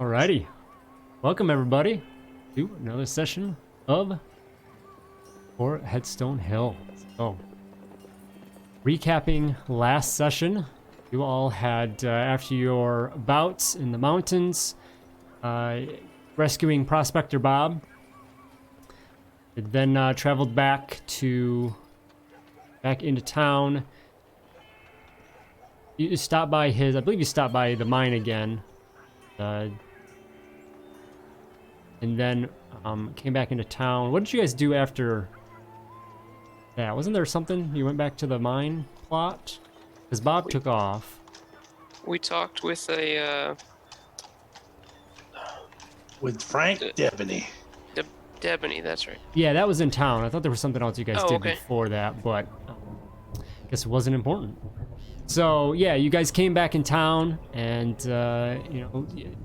Alrighty. Welcome everybody to another session of Headstone Hill. So, recapping last session, you all had, after your bouts in the mountains, rescuing Prospector Bob, it then traveled back into town. You stopped by I believe you stopped by the mine again. And then came back into town. What did you guys do after that? Wasn't there something? You went back to the mine plot? Because Bob took off. We talked with with Frank Debeney. Debeney, that's right. Yeah, that was in town. I thought there was something else you guys did okay. before that, but I guess it wasn't important. So, yeah, you guys came back in town and,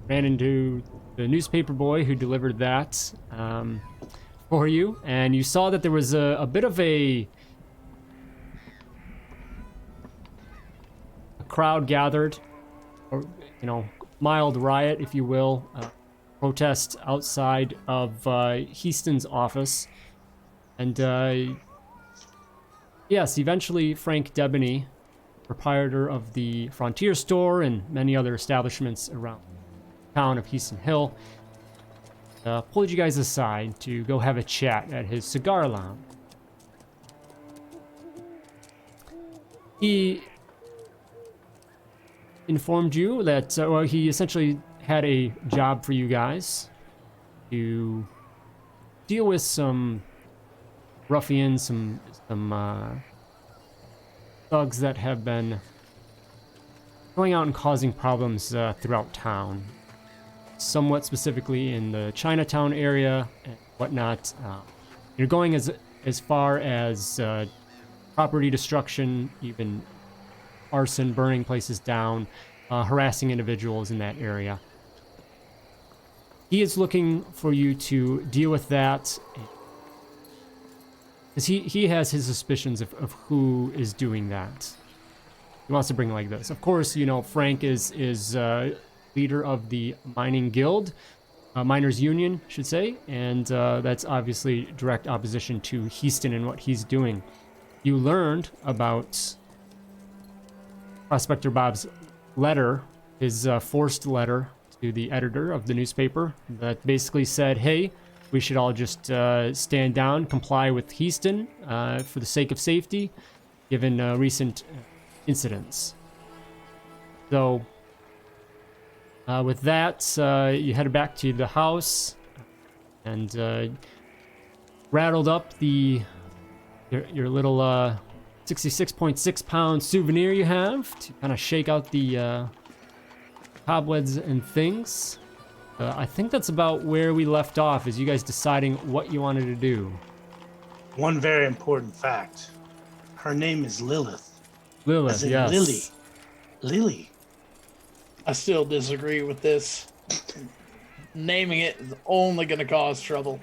ran into the newspaper boy who delivered that for you. And you saw that there was a bit of a crowd gathered, or, mild riot, if you will, protest outside of Heaston's office. And, yes, eventually Frank Debeney, proprietor of the Frontier Store and many other establishments around the town of Heaston Hill, pulled you guys aside to go have a chat at his cigar lounge. He informed you that, he essentially had a job for you guys to deal with some ruffians, some thugs that have been going out and causing problems throughout town, somewhat specifically in the Chinatown area and whatnot. You're going as far as property destruction, even arson, burning places down, harassing individuals in that area. He is looking for you to deal with that, because he has his suspicions of who is doing that. He wants to bring like this. Of course, Frank is leader of the mining guild, miners union, I should say, and that's obviously direct opposition to Heaston and what he's doing. You learned about Prospector Bob's letter, his forced letter to the editor of the newspaper that basically said, hey, we should all just stand down, comply with Heaston for the sake of safety, given recent incidents. So, with that, you headed back to the house and rattled up your little 66.6 pound souvenir you have to kind of shake out the cobwebs and things. I think that's about where we left off, is you guys deciding what you wanted to do. One very important fact. Her name is Lilith. Lilith, as in yes. Lily. Lily. I still disagree with this. Naming it is only going to cause trouble.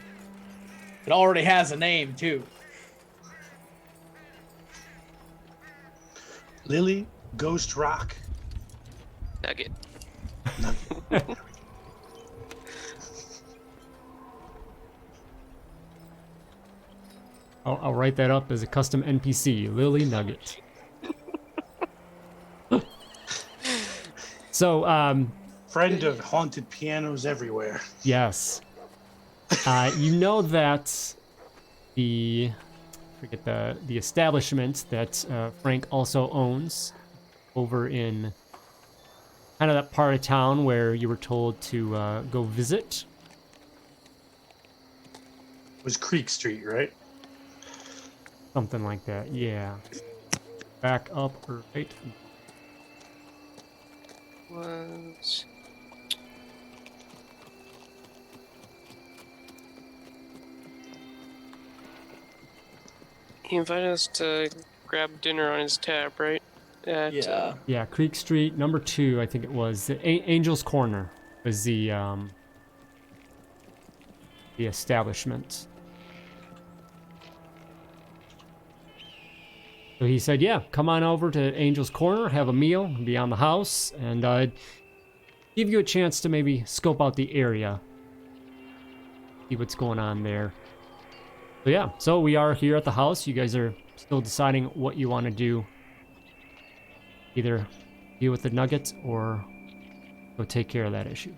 It already has a name, too. Lily Ghost Rock. Nugget. Nugget. I'll write that up as a custom NPC, Lily Nugget. So, friend of haunted pianos everywhere. Yes. You know that the establishment that Frank also owns over in kind of that part of town where you were told to go visit. It was Creek Street, right? Something like that, yeah. Back up, right? Was... He invited us to grab dinner on his tab, right? Yeah. Yeah, Creek Street, number 2, I think it was. Angel's Corner was the establishment. So he said, yeah, come on over to Angel's Corner, have a meal, be on the house, and give you a chance to maybe scope out the area, see what's going on there. So yeah, so we are here at the house. You guys are still deciding what you want to do. Either deal with the nuggets or go take care of that issue.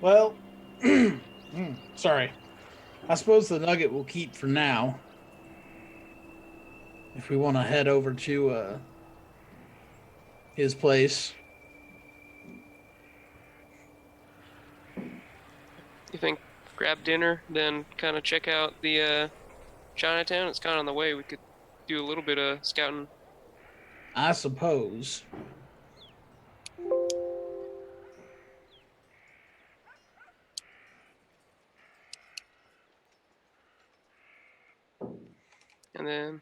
Well, sorry. I suppose the nugget will keep for now. If we want to head over to his place. You think grab dinner, then kind of check out the Chinatown? It's kind of on the way. We could do a little bit of scouting. I suppose. And then,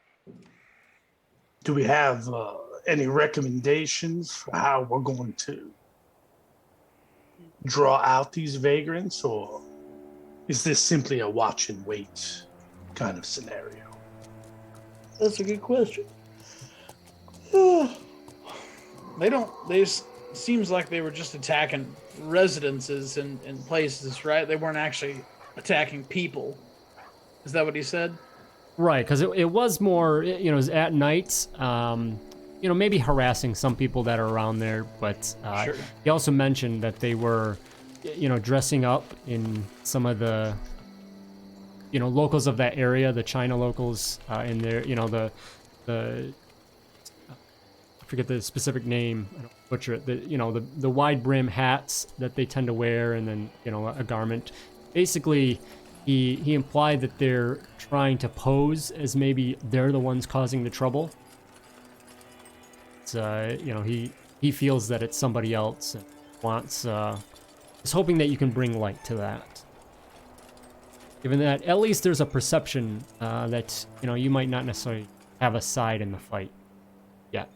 Do we have any recommendations for how we're going to draw out these vagrants, or is this simply a watch and wait kind of scenario? That's a good question. Seems like they were just attacking residences and places, right? They weren't actually attacking people. Is that what he said? Right, because it was more, you know, it was at night, you know, maybe harassing some people that are around there, but Sure. he also mentioned that they were, you know, dressing up in some of the, you know, locals of that area, the China locals, in their, you know, the I forget the specific name, I don't butcher it, you know, the wide brim hats that they tend to wear, and then, you know, a garment. Basically, he implied that they're trying to pose as maybe they're the ones causing the trouble. It's, you know, he feels that it's somebody else and wants, is hoping that you can bring light to that. Given that at least there's a perception that, you know, you might not necessarily have a side in the fight yet.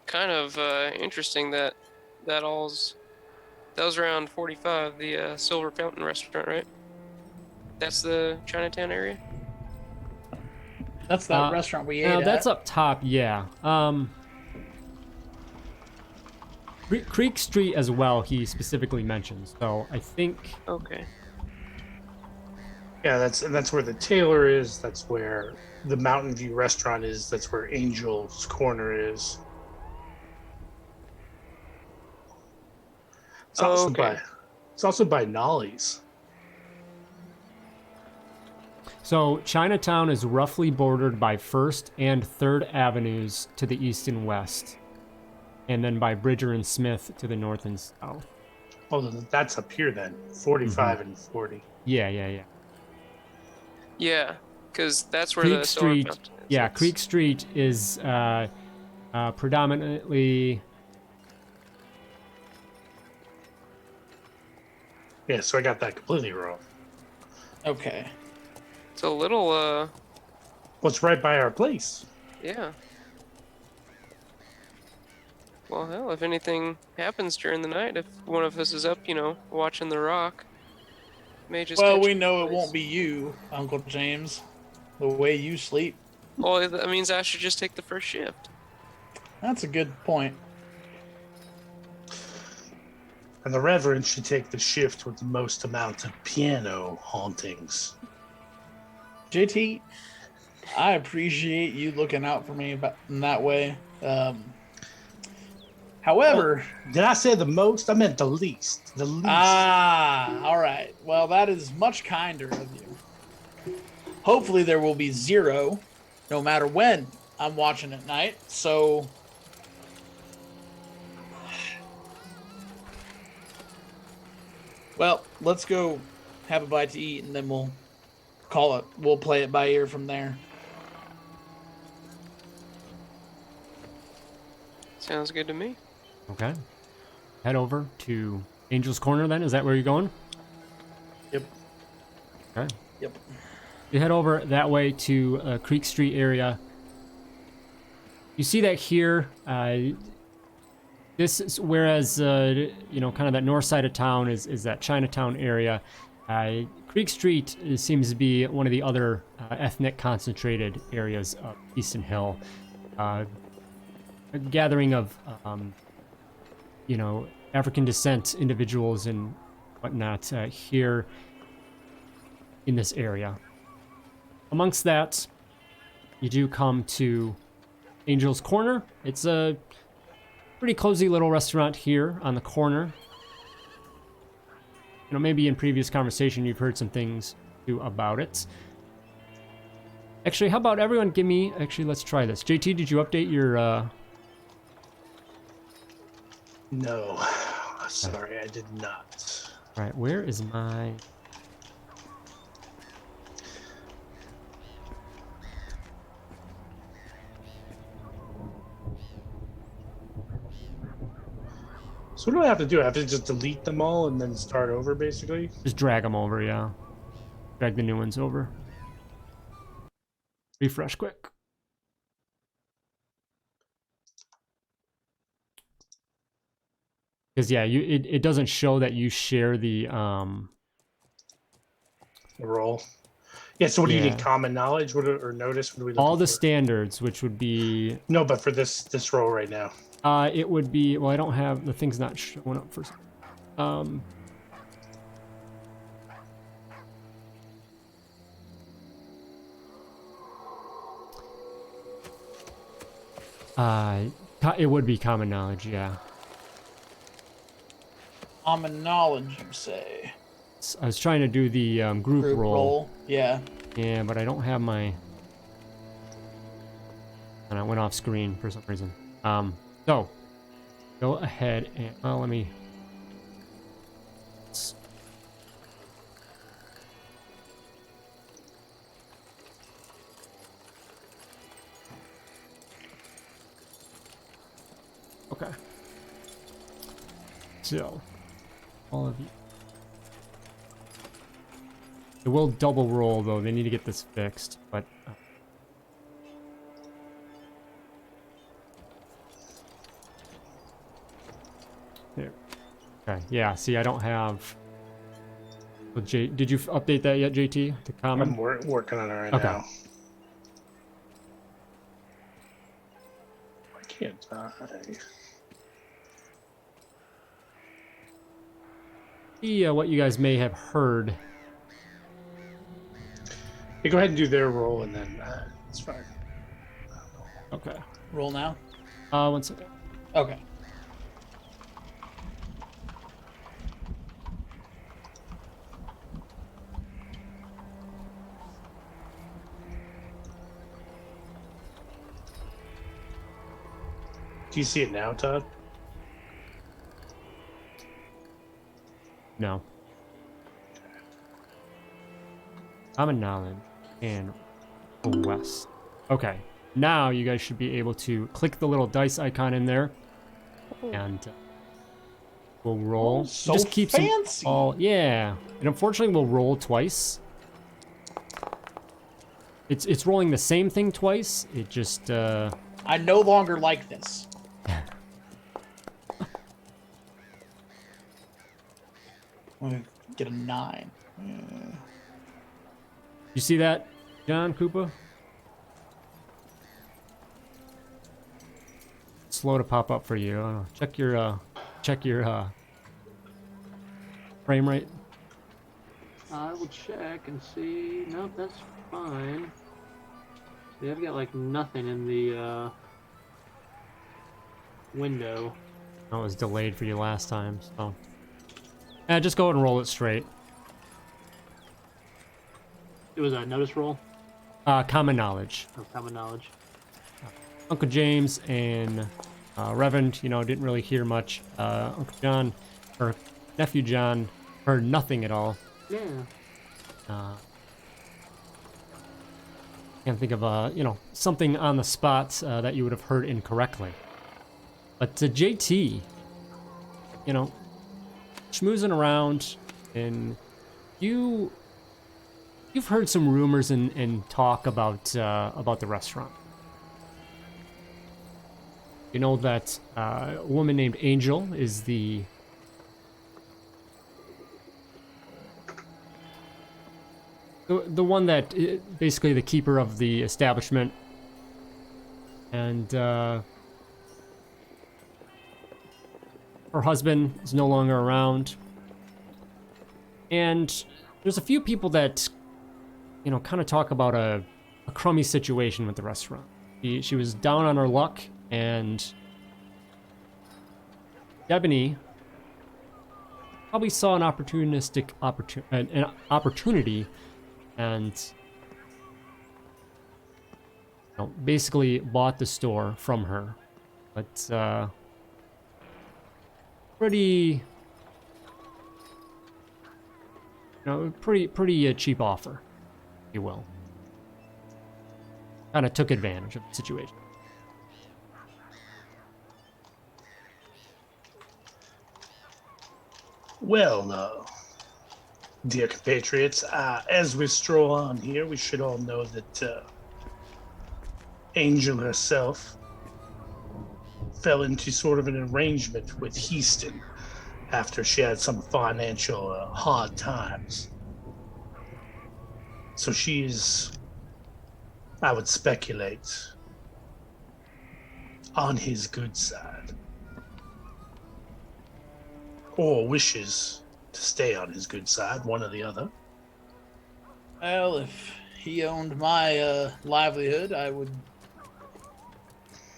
kind of interesting that that was around 45, the Silver Fountain restaurant, right? That's the Chinatown area? That's that restaurant we ate at. That's up top, yeah. Creek Street as well, he specifically mentions. So I think... Okay. Yeah, that's where the tailor is. That's where the Mountain View restaurant is. That's where Angel's Corner is. It's also okay. it's also by Nolly's. So Chinatown is roughly bordered by 1st and 3rd Avenues to the east and west, and then by Bridger and Smith to the north and south. Oh, that's up here then. 45 and 40. Yeah. Yeah, because that's where Creek the Silver Street, Fountain is. yeah, It's- Creek Street is predominantly... Yeah, so I got that completely wrong. Okay. It's a little, What's right by our place? yeah. Well, hell, if anything happens during the night, if one of us is up, you know, watching the rock, may just. Well, catch we know it place. won't be you, Uncle James. The way you sleep. Well, that means I should just take the first shift. That's a good point. And the Reverend should take the shift with the most amount of piano hauntings. JT, I appreciate you looking out for me in that way. However, Did I say the most? I meant the least. The least. all right. Well, that is much kinder of you. Hopefully, there will be 0, no matter when I'm watching at night. So, well, let's go have a bite to eat, and then we'll call it. We'll play it by ear from there. Sounds good to me. Okay. Head over to Angel's Corner then. Is that where you're going? Yep. Okay. Yep. You head over that way to Creek Street area. You see that here, This is whereas you know, kind of that north side of town is that Chinatown area. Creek Street seems to be one of the other ethnic concentrated areas of Easton Hill. A gathering of you know, African descent individuals and whatnot here in this area. Amongst that, you do come to Angel's Corner. It's a pretty cozy little restaurant here on the corner. You know, maybe in previous conversation you've heard some things too about it. Actually, how about everyone give me... Actually, let's try this. JT, did you update your... No. Sorry, I did not. All right, where is my... So what do I have to do? I have to just delete them all and then start over, basically? Just drag them over, yeah. Drag the new ones over. Refresh quick. Because yeah, it doesn't show that you share the Roll. Yeah, so what do you Yeah. need? Common knowledge or notice? What do we look all the for? standards, which would be No, but for this role right now. it would be, well, I don't have, the thing's not showing up for it would be common knowledge, yeah. Common knowledge, you say? I was trying to do the group roll. Yeah. Yeah, but I don't have my... And I went off screen for some reason. So, go ahead and... Well, let me... Okay. So, all of you... It will double roll, though. They need to get this fixed, but... There. Okay, yeah, see, I don't have... Well, did you update that yet, JT? The common? I'm working on it right Okay. now. I can't die. See what you guys may have heard. Hey, go ahead and do their role, and then it's fine. Okay. Roll now? 1 second. Okay. Do you see it now, Todd? No. Common knowledge and west. Okay. Now you guys should be able to click the little dice icon in there, and we'll roll. Oh, so Just keeps them fancy. all. Yeah. And unfortunately, we'll roll twice. It's rolling the same thing twice. It just I no longer like this. I'm gonna get a 9. You see that, John Koopa? Slow to pop up for you. Check your frame rate. I will check and see. Nope, that's fine. See, I've got like nothing in the window. Oh, it was delayed for you last time, so. Yeah, just go ahead and roll it straight. It was a notice roll. Common knowledge. Oh, common knowledge. Uncle James and Reverend, you know, didn't really hear much. Uncle John, or Nephew John, heard nothing at all. Yeah. Can't think of you know, something on the spot that you would have heard incorrectly. But to JT, you know, schmoozing around, and you've heard some rumors and talk about the restaurant. You know that a woman named Angel is the one that basically the keeper of the establishment, and her husband is no longer around. And there's a few people that, you know, kind of talk about a crummy situation with the restaurant. She was down on her luck, and Debeney probably saw an opportunistic opportunity, and you know, basically bought the store from her. But pretty cheap offer, if you will. Kind of took advantage of the situation. Well, dear compatriots, as we stroll on here, we should all know that Angel herself fell into sort of an arrangement with Heaston after she had some financial hard times. So she's, I would speculate, on his good side. Or wishes to stay on his good side, one or the other. Well, if he owned my livelihood, I would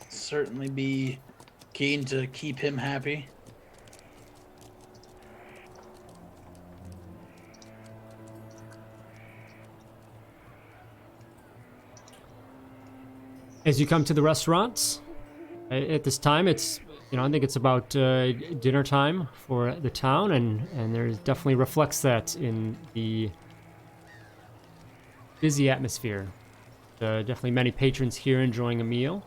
certainly be keen to keep him happy. As you come to the restaurants, at this time, it's, you know, I think it's about dinner time for the town, and there's definitely reflects that in the busy atmosphere. Definitely many patrons here enjoying a meal.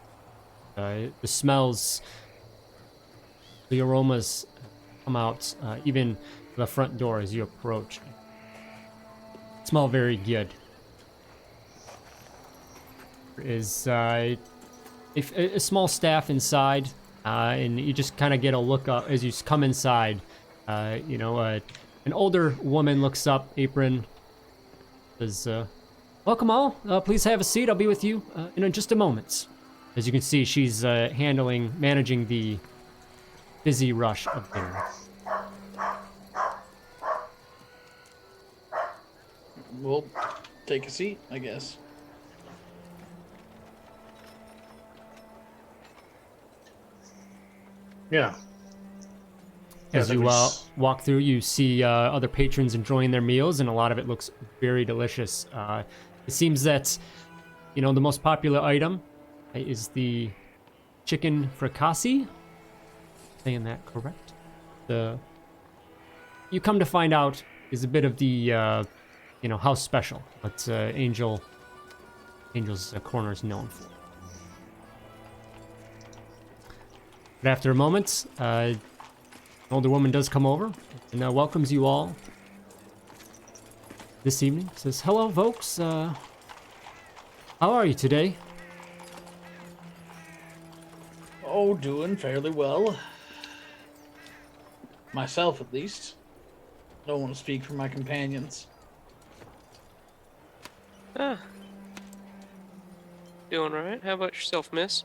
The smells, the aromas come out even the front door as you approach. Smell very good. Is a small staff inside, and you just kind of get a look up as you come inside. You know, an older woman looks up, apron, says, "Welcome all. Please have a seat. I'll be with you in just a moment." As you can see, she's managing the busy rush of dinner. We'll take a seat, I guess. Yeah. As that you was- walk through, you see other patrons enjoying their meals, and a lot of it looks very delicious. It seems that, you know, the most popular item is the chicken fricassee. Saying that correct? You come to find out is a bit of the you know, house special, but Angel's corner is known for. But after a moment, an older woman does come over and welcomes you all this evening. Says, "Hello, folks. How are you today?" Oh, doing fairly well. Myself, at least. Don't want to speak for my companions. Ah. Doing right. How about yourself, miss?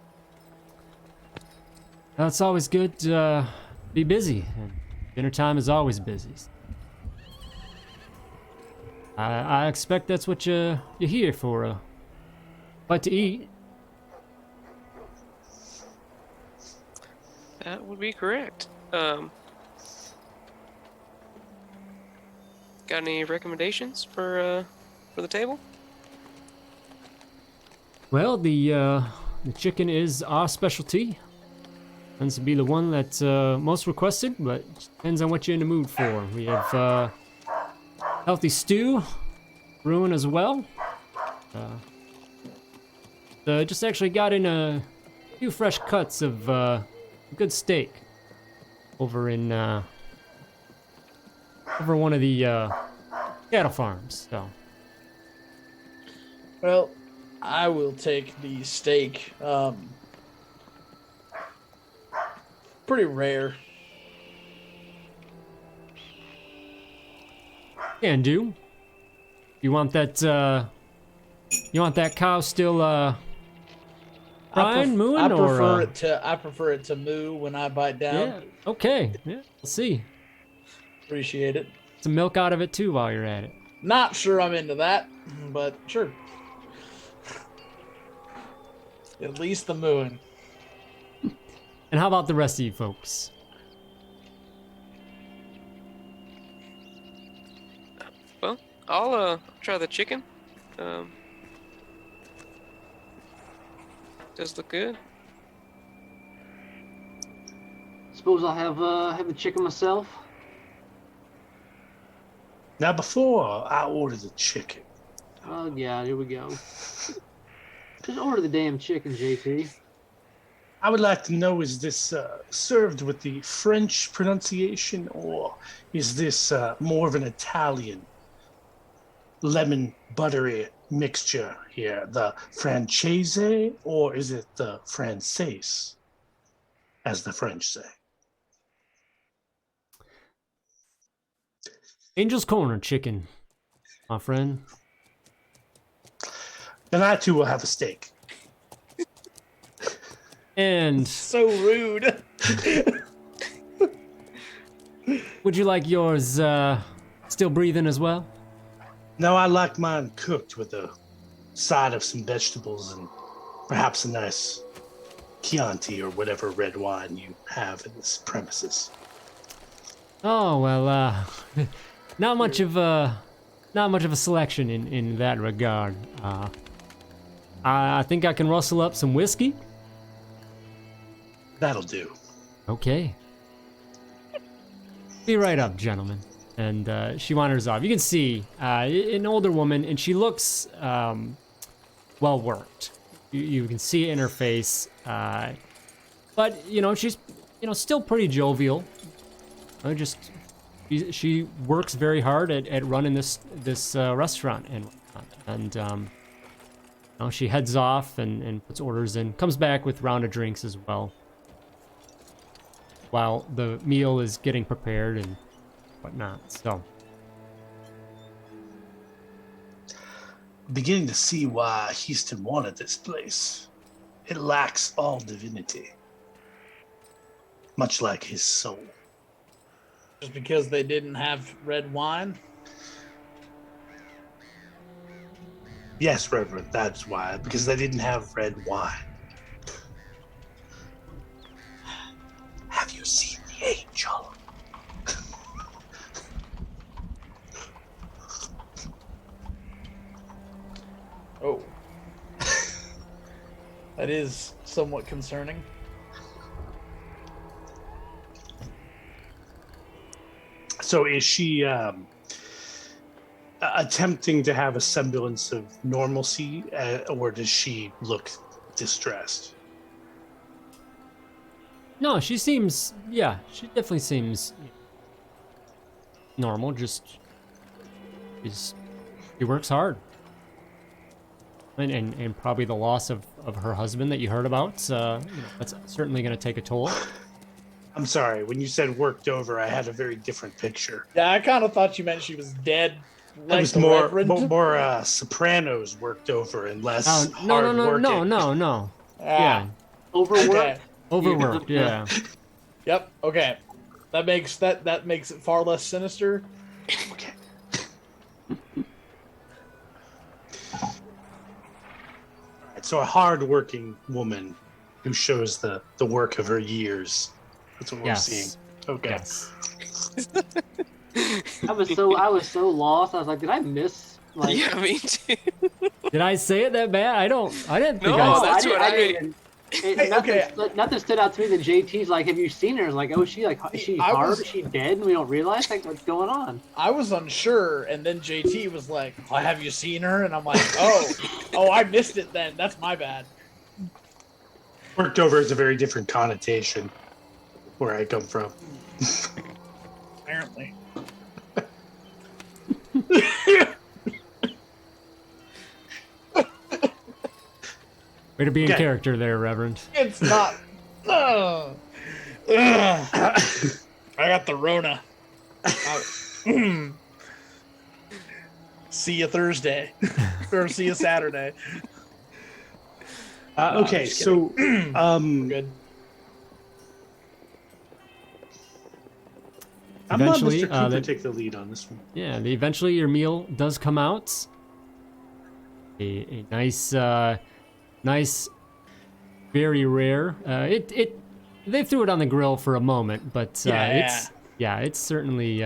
It's always good to be busy, and dinner time is always busy. I expect that's what you're here for, but to eat. That would be correct. Got any recommendations for the table? Well, the chicken is our specialty. Tends to be the one that's most requested, but it depends on what you're in the mood for. We have healthy stew, brewing as well. Just actually got in a few fresh cuts of good steak over in over one of the cattle farms. So, Well, I will take the steak. Pretty rare. Can do. You want that? You want that cow still crying, mooing, I prefer or? it to. I prefer it to moo when I bite down. Yeah. Okay. Yeah. We'll see. Appreciate it. Some milk out of it too while you're at it. Not sure I'm into that, but sure. At least the mooing. And how about the rest of you folks? Well, I'll try the chicken. Does look good. Suppose I'll have a chicken myself. Now, before I order the chicken, Oh yeah, here we go. Just order the damn chicken, JT. I would like to know, is this served with the French pronunciation, or is this more of an Italian lemon buttery mixture here? The Francese, or is it the Francaise, as the French say? Angel's Corner chicken, my friend. Then I too will have a steak. And So rude. would you like yours still breathing as well? Now, I like mine cooked with a side of some vegetables and perhaps a nice Chianti or whatever red wine you have in this premises. Oh well, not much of a selection in that regard. I think I can rustle up some whiskey. That'll do. Okay. Be right up, gentlemen. And she wanders off. You can see an older woman, and she looks well worked. You can see it in her face, but she's still pretty jovial. She works very hard at running this restaurant and she heads off and puts orders in, comes back with a round of drinks as well, while the meal is getting prepared and whatnot. So Beginning to see why Heaston wanted this place. It lacks all divinity, much like his soul. Just because they didn't have red wine? Yes, Reverend, that's why, because they didn't have red wine. Have you seen the angel? Oh. That is somewhat concerning. So is she attempting to have a semblance of normalcy, or does she look distressed? no, she definitely seems normal. Just she works hard. And probably the loss of her husband that you heard about, that's certainly going to take a toll. I'm sorry, when you said worked over, I had a very different picture. Yeah, I kind of thought you meant she was dead. It was more Sopranos worked over and less hard working. No. Ah, Yeah, Overworked. okay. overworked. Yeah. Yep. Okay. That makes it far less sinister. Okay. Alright, so a hard-working woman who shows the work of her years. That's what we're seeing. Okay. Yes. I was so lost. I was like, did I miss? Like, Yeah, me too. Did I say it that bad? I didn't think No, I. that's I what didn't. Nothing stood out to me. Then JT's like, "Have you seen her?" Like, "Oh, is she hard? Is she dead?" And we don't realize like what's going on. I was unsure, and then JT was like, oh, "Have you seen her?" And I'm like, "Oh, I missed it. Then that's my bad." Worked over is a very different connotation where I come from. Apparently. Way to be in Okay. character there, Reverend. It's not. Ugh. I got the Rona. See you Thursday. Or see you Saturday. Okay, just so Good. I'm not Eventually, Mr. Cooper they- take the lead on this one. Yeah, eventually your meal does come out. A nice, nice, very rare. They threw it on the grill for a moment, but it's certainly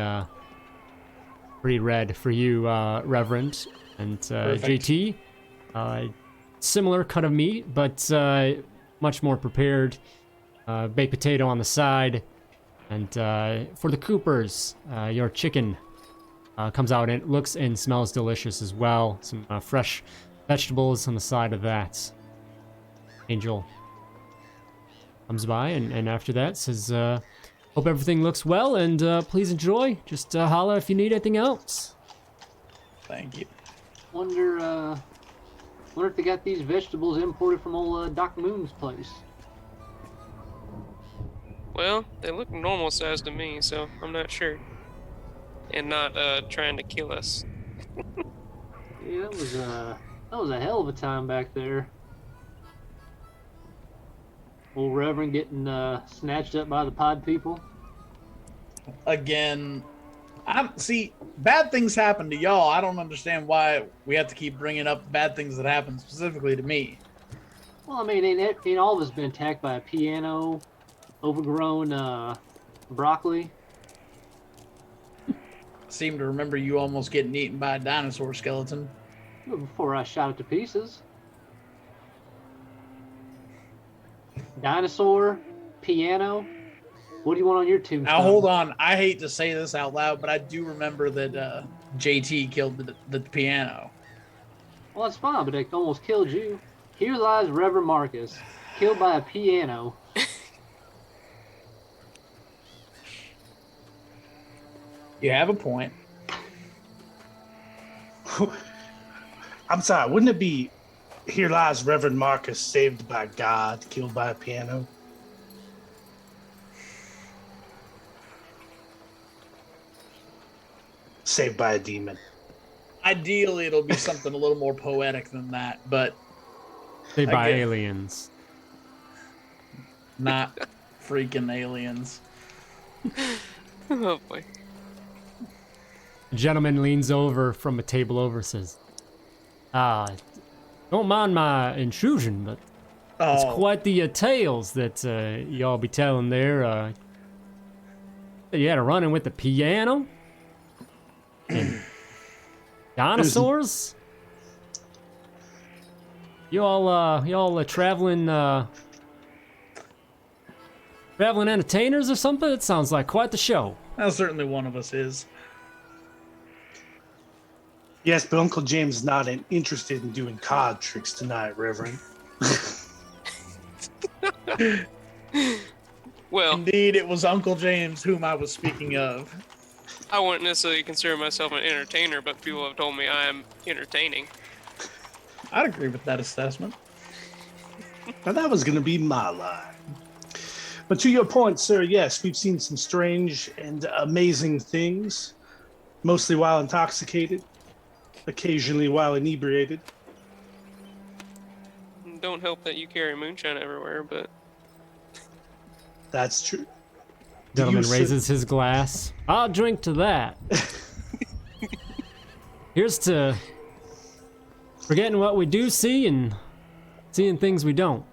pretty red for you, Reverend, and Perfect. JT. Similar cut of meat, but much more prepared. Baked potato on the side, and for the Coopers, your chicken. Comes out and it looks and smells delicious as well. Some fresh vegetables on the side of that. Angel comes by and after that says, hope everything looks well and please enjoy. Just holla if you need anything else. Thank you. Wonder if they got these vegetables imported from old Doc Moon's place. Well, they look normal size to me, so I'm not sure. And not trying to kill us. Yeah, that was a hell of a time back there. Old Reverend getting snatched up by the pod people. Again, bad things happen to y'all. I don't understand why we have to keep bringing up bad things that happen specifically to me. Well, I mean, ain't all of us been attacked by a piano, overgrown broccoli? Seem to remember you almost getting eaten by a dinosaur skeleton. Before I shot it to pieces. Dinosaur, piano. What do you want on your tombstone? Now hold on. I hate to say this out loud, but I do remember that JT killed the piano. Well, that's fine, but it almost killed you. Here lies Reverend Marcus, killed by a piano. You have a point. I'm sorry, wouldn't it be here lies Reverend Marcus saved by God, killed by a piano? Saved by a demon. Ideally, it'll be something a little more poetic than that, but Saved by Again. aliens. not freaking aliens. Oh boy. A gentleman leans over from a table over, says, don't mind my intrusion, but it's Oh, quite the tales that y'all be telling there. You had a run-in with the piano? And dinosaurs? Y'all traveling entertainers or something? It sounds like quite the show. well, certainly one of us is. Yes, but Uncle James is not interested in doing card tricks tonight, Reverend. Well, Indeed, it was Uncle James whom I was speaking of. I wouldn't necessarily consider myself an entertainer, but people have told me I am entertaining. I'd agree with that assessment. Now that was going to be my line. But to your point, sir, yes, we've seen some strange and amazing things, mostly while intoxicated, occasionally while inebriated. Don't help that you carry moonshine everywhere, but That's true. Gentleman You raises his glass. I'll drink to that. Here's to forgetting what we do see and seeing things we don't.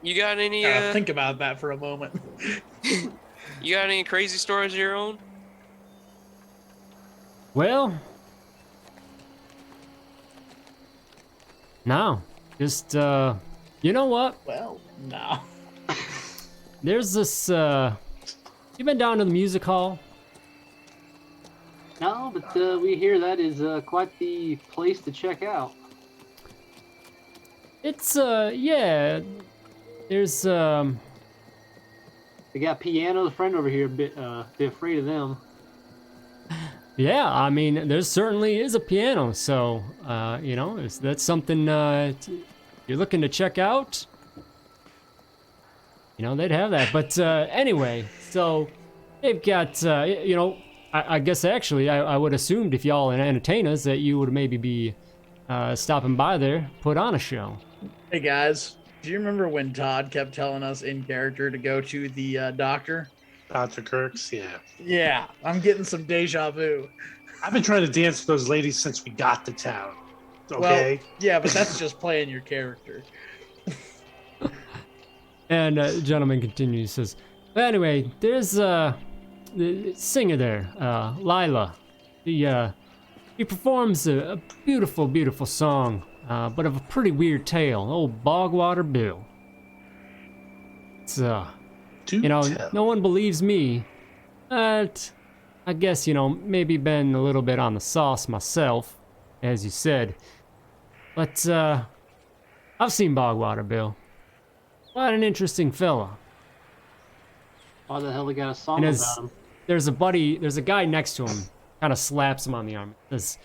you got any Think about that for a moment. you got any crazy stories of your own? Well, no, just you know what? Well, no. There's this. You been down to the music hall? No, but we hear that is quite the place to check out. It's yeah. There's They got pianos. A friend over here, a bit afraid of them. yeah. I mean, there certainly is a piano. So you know, that's something you're looking to check out. they'd have that. But anyway, so they've got, I guess actually, I would assumed if y'all entertain us that you would maybe be stopping by there, put on a show. Hey guys, do you remember when Todd kept telling us in character to go to the doctor? Dr. Kirk's, yeah. Yeah, I'm getting some deja vu. I've been trying to dance with those ladies since we got to town. Okay? Well, yeah, but that's just playing your character. And the gentleman continues, says, well, anyway, there's the singer there, Lila. He performs a beautiful, beautiful song, but of a pretty weird tale. Old Bogwater Bill. It's, Tell. no one believes me, but I guess, maybe been a little bit on the sauce myself, as you said. But, I've seen Bogwater Bill. What an interesting fella. Why the hell he got a song And about him? there's a guy next to him, kind of slaps him on the arm. Says,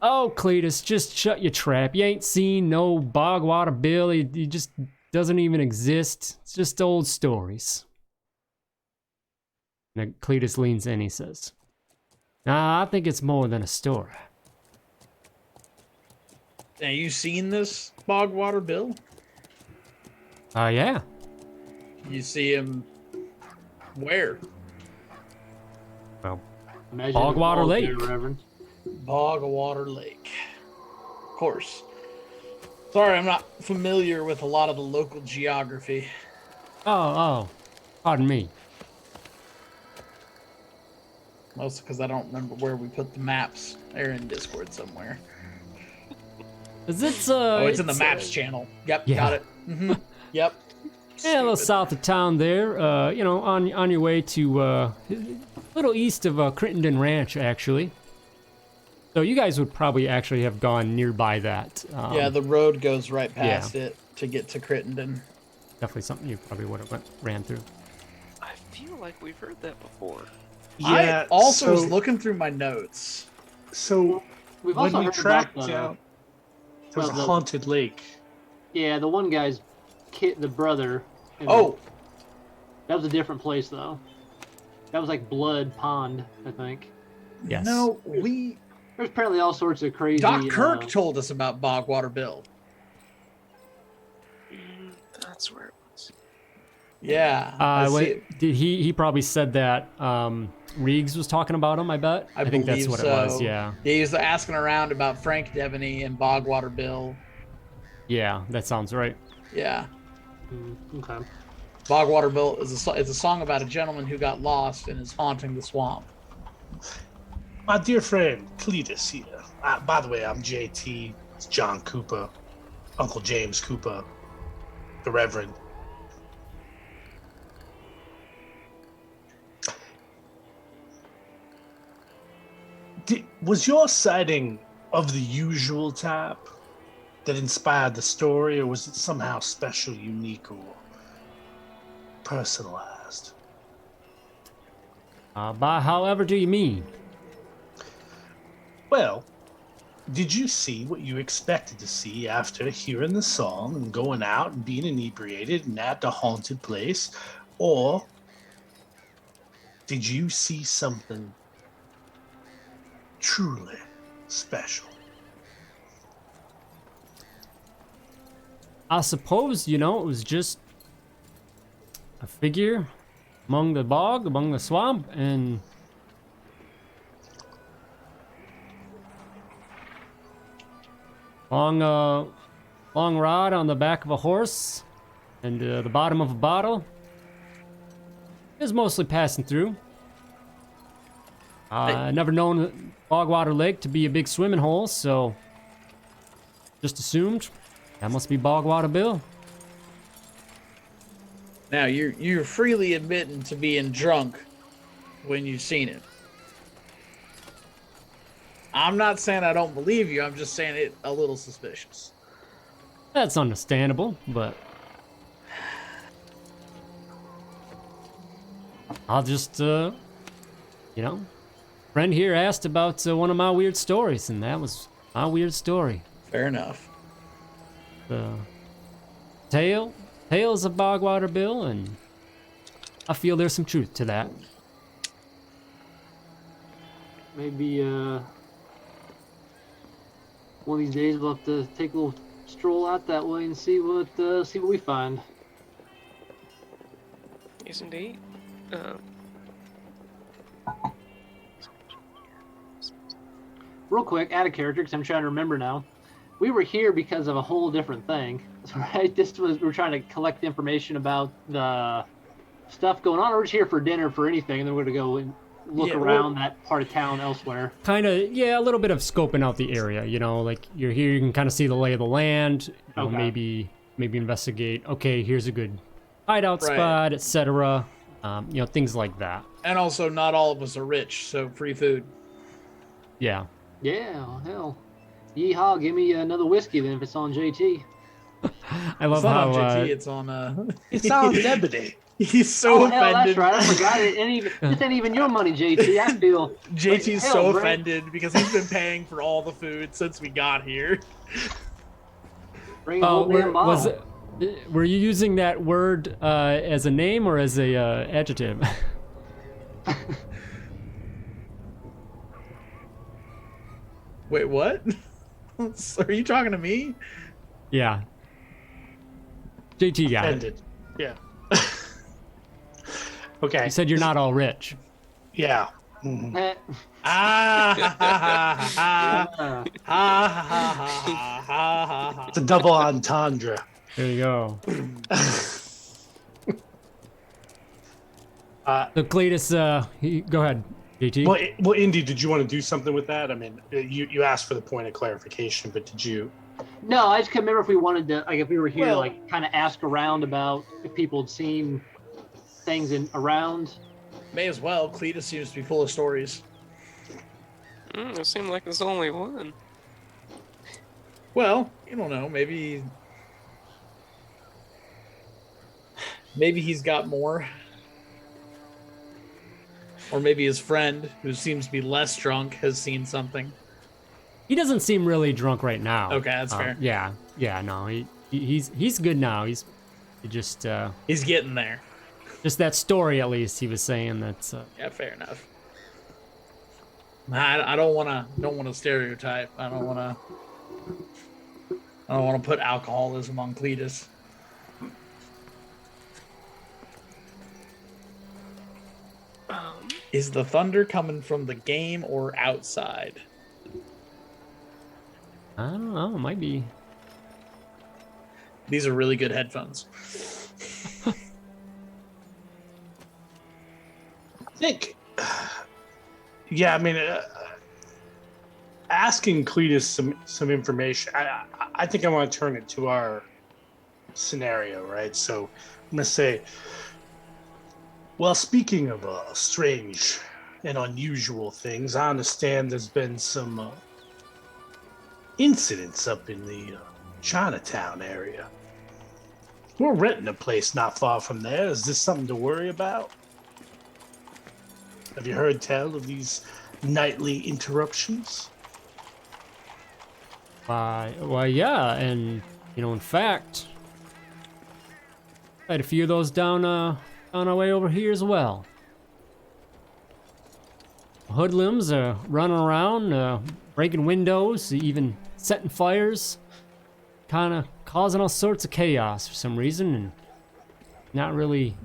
oh, Cletus, just shut your trap. You ain't seen no Bogwater Bill. He just doesn't even exist. It's just old stories. And Cletus leans in, he says, nah, I think it's more than a story. Now, you seen this Bogwater Bill? Yeah. You see him where? Well, Imagine Bogwater the Lake. there, Reverend. Bogwater Lake. Of course. Sorry, I'm not familiar with a lot of the local geography. oh, pardon me. Mostly because I don't remember where we put the maps. They're in Discord somewhere. Is it, Oh, it's in the maps channel. Yep, yeah. got it. Yep. Yeah, a little Stupid. south of town there, on your way to, a little east of Crittenden Ranch, actually. So you guys would probably actually have gone nearby that. Yeah, the road goes right past it to get to Crittenden. Definitely something you probably would have ran through. I feel like we've heard that before. Yeah, I also so, was looking through my notes. So We've when also we heard tracked about down, there was well, a haunted lake. Yeah, the one guy's kid, the brother. and Oh, that was a different place though. That was like Blood Pond, I think. Yes. no, There's apparently all sorts of crazy. Doc Kirk told us about Bogwater Bill. That's where it was. Yeah. I see Wait, it. did he probably said that Reeves was talking about him, I bet? I think that's believe what so. it was, yeah. He was asking around about Frank Debeney and Bogwater Bill. Yeah, that sounds right. Yeah. Okay. Bogwater Bill is it's a song about a gentleman who got lost and is haunting the swamp. My dear friend Cletus here. By the way, I'm JT. It's John Cooper, Uncle James Cooper, the Reverend. Was your sighting of the usual type that inspired the story, or was it somehow special, unique, or personalized? By however do you mean? Well, did you see what you expected to see after hearing the song and going out and being inebriated and at the haunted place? Or did you see something truly special? I suppose, it was just a figure among the bog, among the swamp, and long rod on the back of a horse and the bottom of a bottle. It was mostly passing through. Never known Bogwater Lake to be a big swimming hole, so just assumed that must be Bogwater Bill. Now you're freely admitting to being drunk when you've seen it. I'm not saying I don't believe you. I'm just saying it a little suspicious. That's understandable, but I'll just, friend here asked about one of my weird stories, and that was my weird story. Fair enough. The tale tales of Bogwater Bill, and I feel there's some truth to that. Maybe one of these days we'll have to take a little stroll out that way and see what we find. Yes, indeed. Real quick, out of character, because I'm trying to remember now. We were here because of a whole different thing, right? We were trying to collect information about the stuff going on. Or we're just here for dinner for anything, and then we're going to go and look around that part of town elsewhere. Kind of, yeah, a little bit of scoping out the area. You know, like you're here, you can kind of see the lay of the land. You know, maybe investigate. Okay, here's a good hideout spot, etc. You know, things like that. And also, not all of us are rich, so free food. Yeah. Yeah, well, hell. Yeehaw, give me another whiskey then if it's on JT. I love It's not how on JT, it's on It's on Debeney. He's so hell, offended. that's right. I forgot it. This ain't even your money, JT. I feel JT's hell, so Brent. offended because he's been paying for all the food since we got here. Bring a whole damn bottle. Were you using that word as a name or as a adjective? Wait, what? Are you talking to me? Yeah. JT got it. Ended. Yeah. Okay. You said you're not all rich. Yeah. Mhm. Eh, It's a double entendre. There you go. So Cletus, go ahead, JT. Well, Indy, did you want to do something with that? I mean, you asked for the point of clarification, but did you? No, I just couldn't remember if we wanted to, like, if we were here to, Well- like, kind of ask around about if people had seen things around. May as well. Cletus seems to be full of stories. It seemed like there's only one. Well, you don't know. Maybe he's got more. Or maybe his friend, who seems to be less drunk, has seen something. He doesn't seem really drunk right now. Okay, that's fair. Yeah, no, he's good now. He just He's getting there. just that story at least he was saying that's Yeah, fair enough. I don't want to stereotype. I don't want to put alcoholism on Cletus. Is the thunder coming from the game or outside? I don't know, it might be. These are really good headphones. I think. Yeah, I mean, asking Cletus some information. I think I want to turn it to our scenario, right? So I'm gonna say, well, speaking of strange and unusual things, I understand there's been some incidents up in the Chinatown area. We're renting a place not far from there. Is this something to worry about? Have you heard tell of these nightly interruptions? Well, yeah, and you know, in fact, I had a few of those down on our way over here as well. Hoodlums are running around, breaking windows, even setting fires, kind of causing all sorts of chaos for some reason, and not really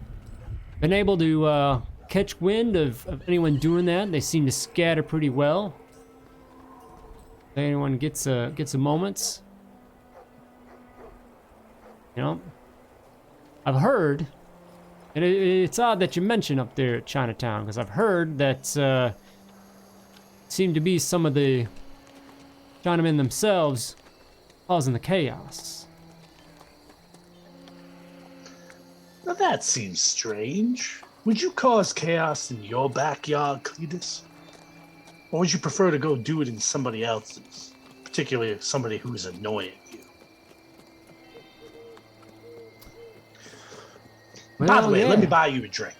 been able to catch wind of anyone doing that. They seem to scatter pretty well. If anyone gets a moments, you know, I've heard, and it's odd that you mention up there at Chinatown, because I've heard that seem to be some of the Chinamen themselves causing the chaos. Now that seems strange. Would you cause chaos in your backyard, Cletus? Or would you prefer to go do it in somebody else's, particularly somebody who's annoying you? By the way, let me buy you a drink.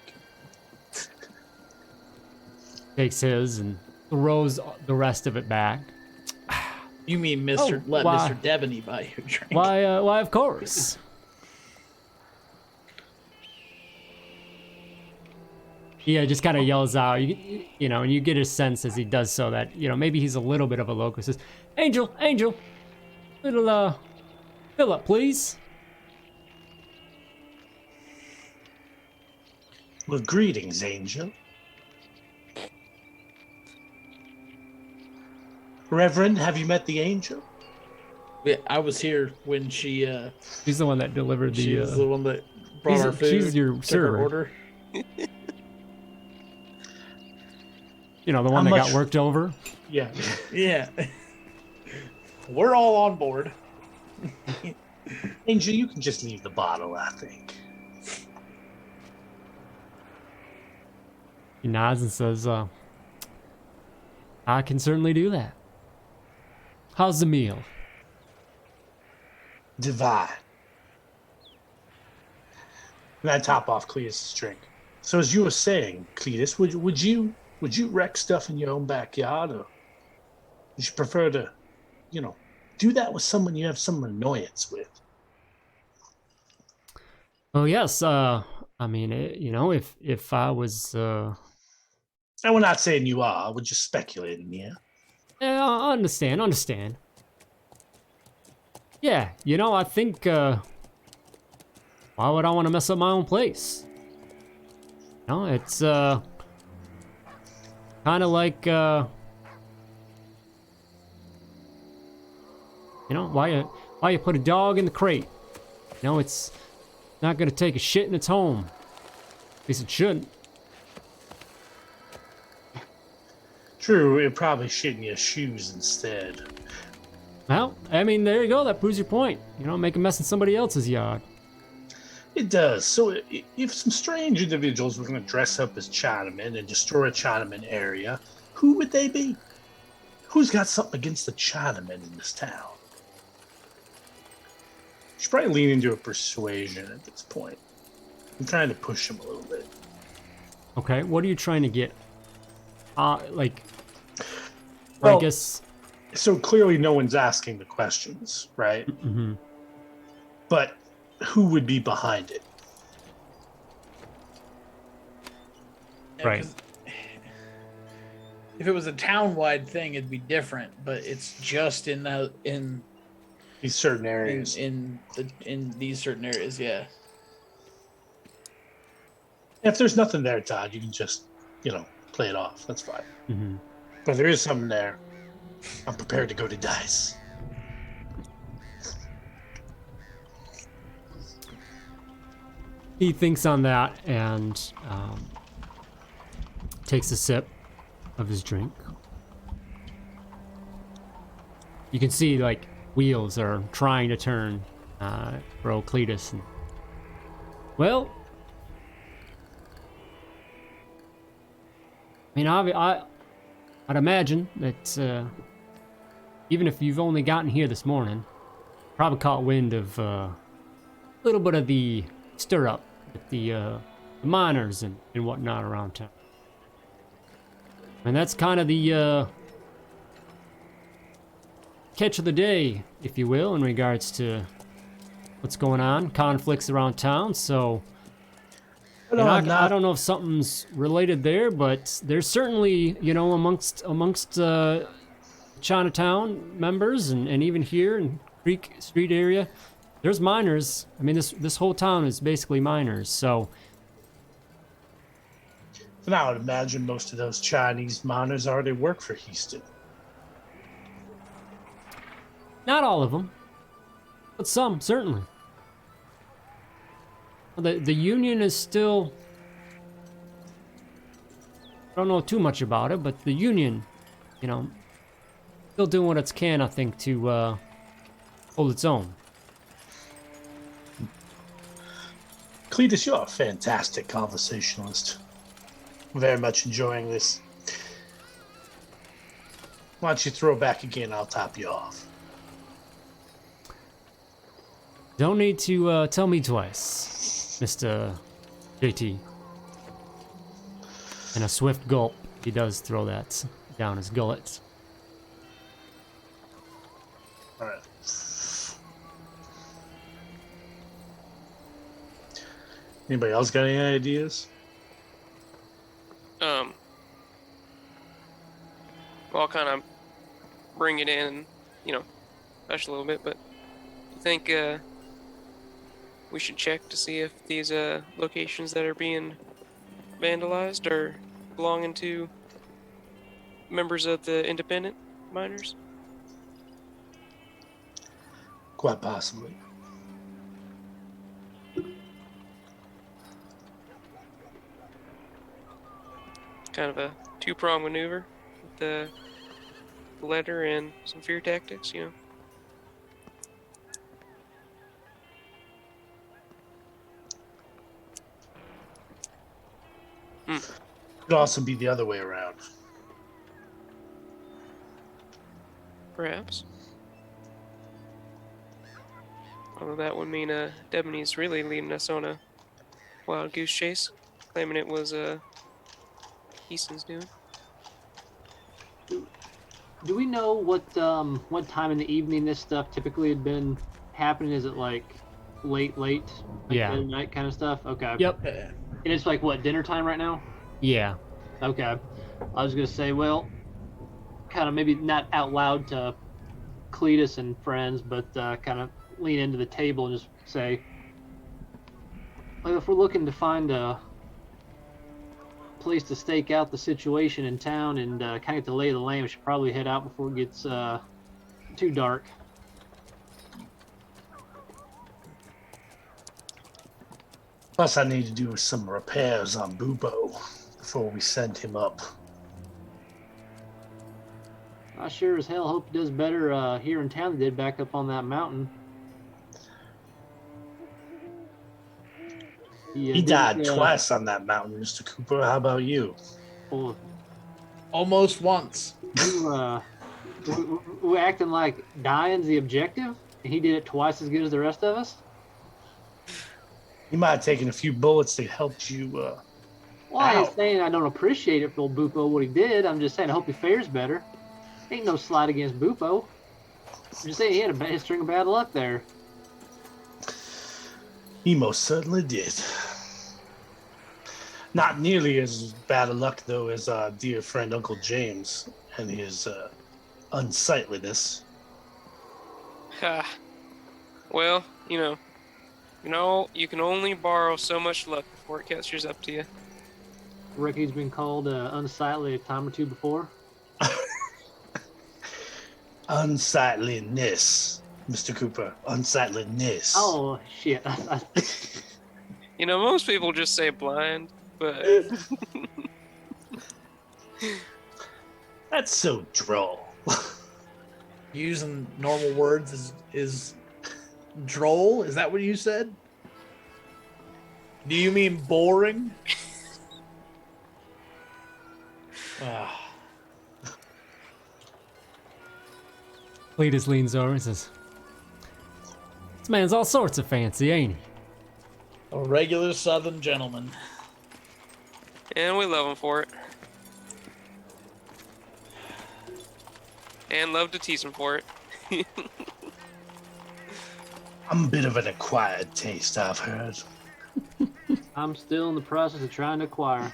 Takes his and throws the rest of it back. You mean why? Mr. Debeney buy you a drink? Why, of course. He just kind of yells out, you know, and you get a sense as he does so that, you know, maybe he's a little bit of a locust. Says, Angel, little, fill up, please. Well, greetings, Angel. Reverend, have you met the angel? Yeah, I was here when she She's the one that delivered the. she was the one that brought our food. She's your took server. our order. You know, the one that got worked over. Yeah. Yeah. We're all on board. Angel, you can just leave the bottle, I think. He nods and says, I can certainly do that. How's the meal? Divine. And I top off Cletus's drink. So as you were saying, Cletus, would you wreck stuff in your own backyard, or would you prefer to, you know, do that with someone you have some annoyance with? Oh yes, I mean, you know, if I was, And we're not saying you are. We're just speculating here. yeah, I understand. Yeah, you know, I think, why would I want to mess up my own place? No, it's, kind of like, you know, why you put a dog in the crate? You know, it's not gonna take a shit in its home. At least it shouldn't. True, it probably shit in your shoes instead. Well, I mean, there you go. That proves your point. You know, make a mess in somebody else's yard. It does. So if some strange individuals were going to dress up as Chinamen and destroy a Chinaman area, who would they be? Who's got something against the Chinamen in this town? You should probably lean into a persuasion at this point. I'm trying to push him a little bit. Okay, what are you trying to get? Like, Well, I guess. So clearly no one's asking the questions, right? Mm-hmm. But who would be behind it? Yeah, Right. 'cause if it was a town-wide thing, it'd be different. But it's just in These certain areas. in these certain areas. Yeah. If there's nothing there, Todd, you can just, you know, play it off. That's fine. Mm-hmm. But if there is something there, I'm prepared to go to dice. He thinks on that and takes a sip of his drink. You can see, like, wheels are trying to turn for old Cletus. And, well, I mean, I'd imagine that even if you've only gotten here this morning, probably caught wind of a little bit of the stir up with the miners and whatnot around town. And that's kind of the catch of the day, if you will, in regards to what's going on, conflicts around town. So No, I don't know if something's related there, but there's certainly, you know, amongst Chinatown members and even here in Creek Street area, there's miners. I mean, this whole town is basically miners. So And I would imagine most of those Chinese miners already work for Heaston. not all of them, but some certainly. The union is still. I don't know too much about it, but the union, you know, still doing what it can, I think, to hold its own. Cletus, you're a fantastic conversationalist. Very much enjoying this. Why don't you throw back again? I'll top you off. Don't need to tell me twice, Mr. JT. And a swift gulp, he does throw that down his gullet. All right. Anybody else got any ideas? Well, I'll kind of bring it in, you know, touch a little bit, but you think we should check to see if these locations that are being vandalized are belonging to members of the independent miners? Quite possibly. Kind of a two-pronged maneuver with the letter and some fear tactics, you know. Could also be the other way around. Perhaps. Although that would mean Debeney's really leading us on a wild goose chase, claiming it was Heaston's doing. Do we know what time in the evening this stuff typically had been happening? Is it like late, like Yeah. dead of night kind of stuff? Okay. Yep. And it's like what, dinner time right now? Yeah. Okay. I was gonna say, well, kind of maybe not out loud to Cletus and friends, but kind of lean into the table and just say, like, if we're looking to find a place to stake out the situation in town and kind of get the lay of the land, we should probably head out before it gets too dark. Plus, I need to do some repairs on Bubo before we send him up. I sure as hell hope he does better here in town than he did back up on that mountain. He died twice on that mountain, Mr. Cooper. How about you? Well, Almost once. we're acting like dying's the objective, and he did it twice as good as the rest of us. You might have taken a few bullets that helped you. Well, I ain't Ow. saying I don't appreciate it for old Bupo what he did. I'm just saying I hope he fares better. Ain't no slight against Bupo. I'm just saying he had a string of bad luck there. He most certainly did. Not nearly as bad a luck, though, as our dear friend Uncle James and his unsightliness. Ha. Well, you know, you can only borrow so much luck before it catches up to you. Ricky's been called unsightly a time or two before. Unsightliness, Mr. Cooper. Unsightliness. Oh, shit. You know, most people just say blind, but That's so droll. Using normal words is droll. Is that what you said? Do you mean boring? Ah. Cletus leans over and says, "This man's all sorts of fancy, ain't he?" A regular Southern gentleman. and we love him for it. And love to tease him for it. I'm a bit of an acquired taste, I've heard. I'm still in the process of trying to acquire.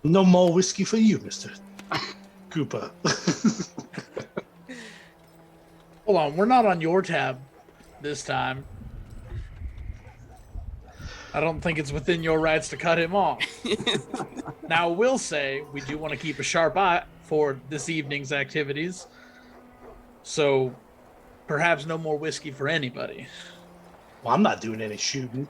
No more whiskey for you, Mr. Cooper. Hold on, we're not on your tab this time. I don't think it's within your rights to cut him off. Now, I will say we do want to keep a sharp eye for this evening's activities. So, perhaps no more whiskey for anybody. Well, I'm not doing any shooting.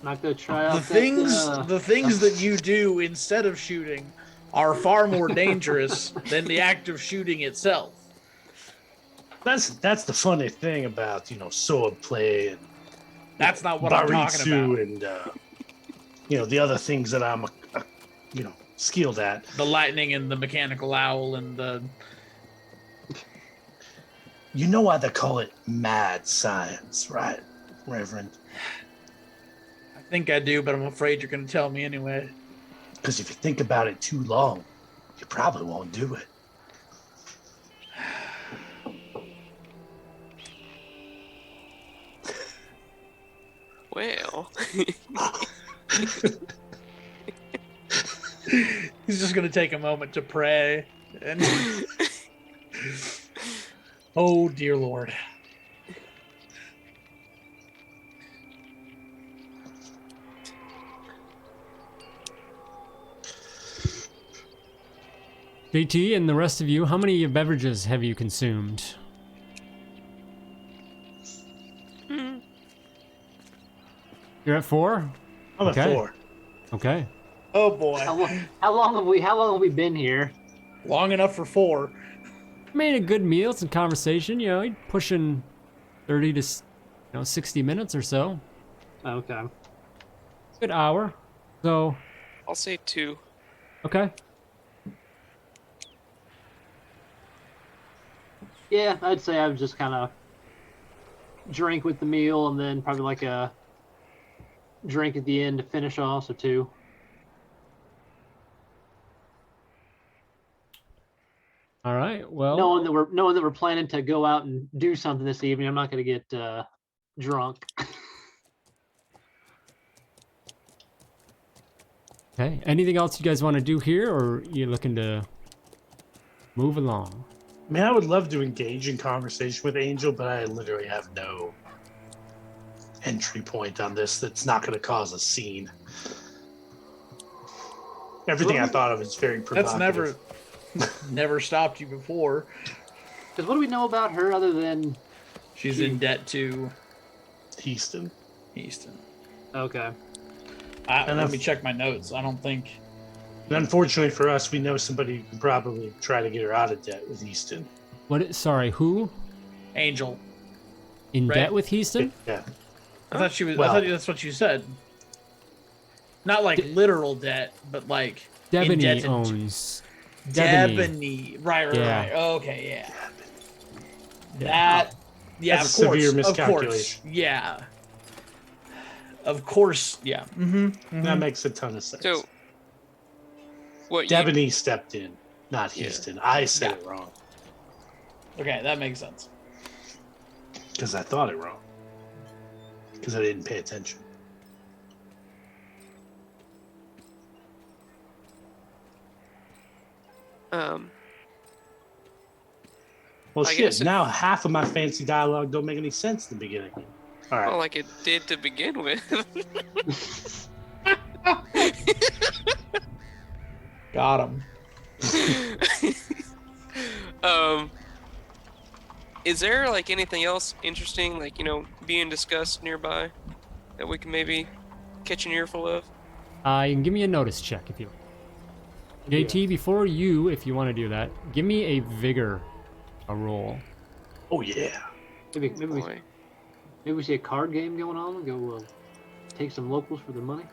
Not gonna try out The things that you do instead of shooting are far more dangerous than the act of shooting itself. That's the funny thing about, sword play and That's not what I'm talking about. and the other things that I'm skilled at. The lightning and the mechanical owl and the... You know why they call it mad science, right, Reverend? I think I do, but I'm afraid you're going to tell me anyway. Because if you think about it too long, you probably won't do it. Well, He's just gonna take a moment to pray and oh dear Lord. JT and the rest of you, how many beverages have you consumed? You're at 4? I'm Okay. at 4. Okay. Oh boy. How long have we been here? Long enough for 4. Made a good meal, some conversation, you're pushing 30 to 60 minutes or so. Okay. Good hour. So, I'll say 2. okay. Yeah, I'd say I would just kind of drink with the meal and then probably like a drink at the end to finish off, so 2. All right. Well, Knowing that we're planning to go out and do something this evening, I'm not going to get drunk. okay. Anything else you guys want to do here, or you looking to move along? I mean, I would love to engage in conversation with Angel, but I literally have no entry point on this that's not going to cause a scene. Everything I thought of is very provocative. That's never stopped you before. Because what do we know about her other than She's in debt to Heaston. Easton. okay? Let me check my notes. I don't think. And unfortunately for us, we know somebody who can probably try to get her out of debt with Easton. What? Sorry, who? Angel. In Right. debt with Heaston? Yeah. I thought she was. Well- I thought that's what you said. Not like literal debt, but like Debeney indebted. owns. Debeney. Debeney. Right. Yeah. Right. Okay. Yeah. That. Yeah. That's of a course. severe Of course. miscalculation. Yeah. Of course. Yeah. Mm-hmm. That makes a ton of sense. So, what you Debeney stepped in, not Yeah. Heaston. I said it wrong Okay, that makes sense. because I thought it wrong. Because I didn't pay attention. Well, I shit. guess Now half of my fancy dialogue don't make any sense in the beginning. All right. well, like it did to begin with. Got him. Is there like anything else interesting, like being discussed nearby, that we can maybe catch an earful of? You can give me a notice check if you. JT, before you, if you want to do that, give me a vigor, a roll. Oh yeah. Maybe Boy. we see a card game going on and go take some locals for their money.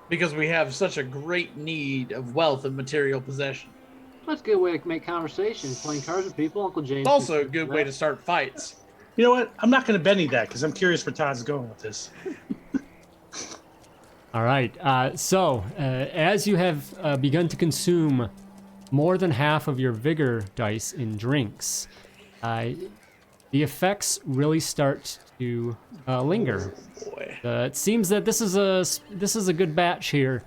Because we have such a great need of wealth and material possession. That's a good way to make conversation. Playing cards with people, Uncle James. It's also a good way to start fights. You know what? I'm not going to Benny that because I'm curious where Todd's going with this. All right. So, as you have begun to consume more than half of your vigor dice in drinks, the effects really start to linger. Boy. It seems that this is a good batch here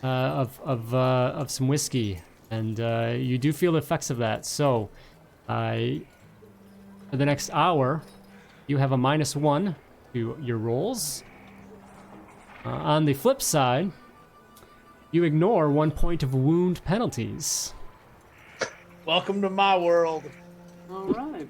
of some whiskey, and you do feel the effects of that. So, for the next hour, you have a -1 to your rolls. On the flip side, you ignore 1 point of wound penalties. Welcome to my world. All right.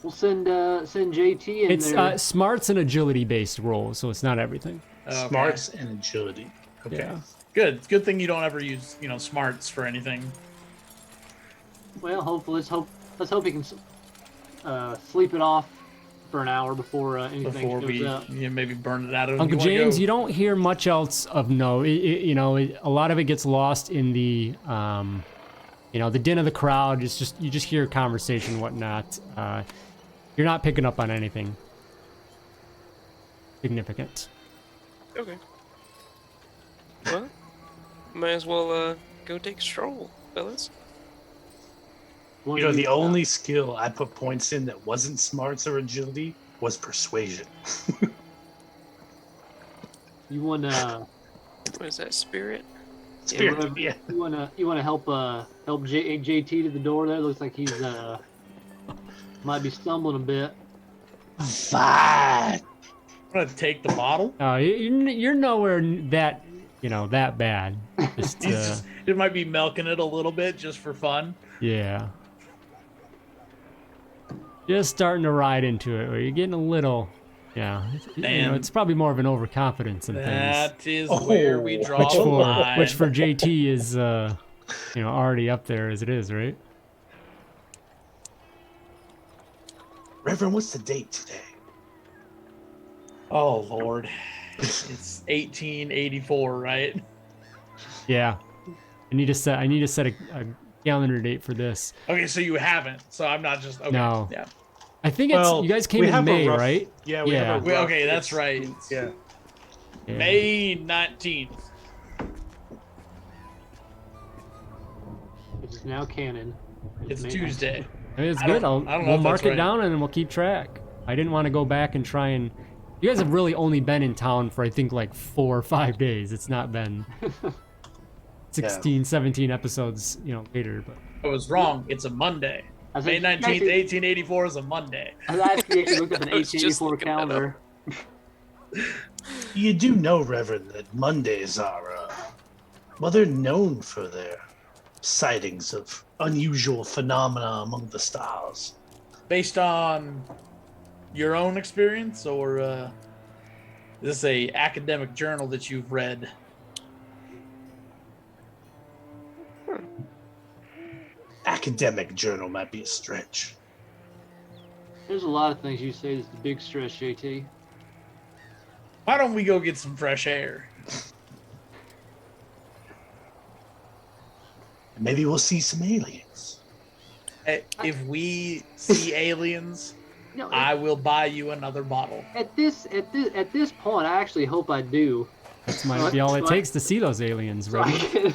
We'll send JT in It's there. smarts and agility based rolls, so it's not everything. Okay. Smarts and agility. Okay. Yeah. Good. Good thing you don't ever use, smarts for anything. Well, hopefully, let's hope he can sleep it off for an hour before anything Before shows we up. maybe burn it out of Uncle you wanna James, go? you don't hear much else of note. A lot of it gets lost in the, the din of the crowd. It's just you just hear conversation and whatnot. You're not picking up on anything significant. Okay. Well, might as well go take a stroll, fellas. You know, the only skill I put points in that wasn't smarts or agility was persuasion. You wanna What is that, spirit? Spirit, yeah. you wanna help JT to the door there? Looks like he's might be stumbling a bit. Fine. I'm gonna take the bottle. You're nowhere that that bad. Just, It might be milking it a little bit just for fun. yeah. Just starting to ride into it. Where you're getting a little, it's probably more of an overconfidence in things. That is where we draw the line. Which for JT is, already up there as it is, right? Reverend, what's the date today? Oh Lord, it's 1884, right? Yeah. I need to set a calendar date for this. Okay, so you haven't. So I'm not just okay. No. Yeah. I think it's you guys came in May, right? Yeah, we have a rough, Okay, that's right. Yeah. May 19th. Which is now canon. It's May Tuesday. I mean, it's I good. don't know We'll if mark that's it right. down and then we'll keep track. I didn't want to go back and try and. You guys have really only been in town for I think like 4 or 5 days. It's not been 16, 17 episodes, later. But I was wrong. It's a Monday. I was May like, 19th, 1884 is a Monday. I actually looked up an I was just 1884 looking that up. calendar. You do know, Reverend, that Mondays are, they're known for their sightings of unusual phenomena among the stars. Based on your own experience, or is this a academic journal that you've read? Academic journal might be a stretch. There's a lot of things you say that's the big stress, JT. Why don't we go get some fresh air? Maybe we'll see some aliens. If we see aliens, No, I will buy you another bottle. at this point, I actually hope I do. That might be all it takes to see those aliens, So I right? can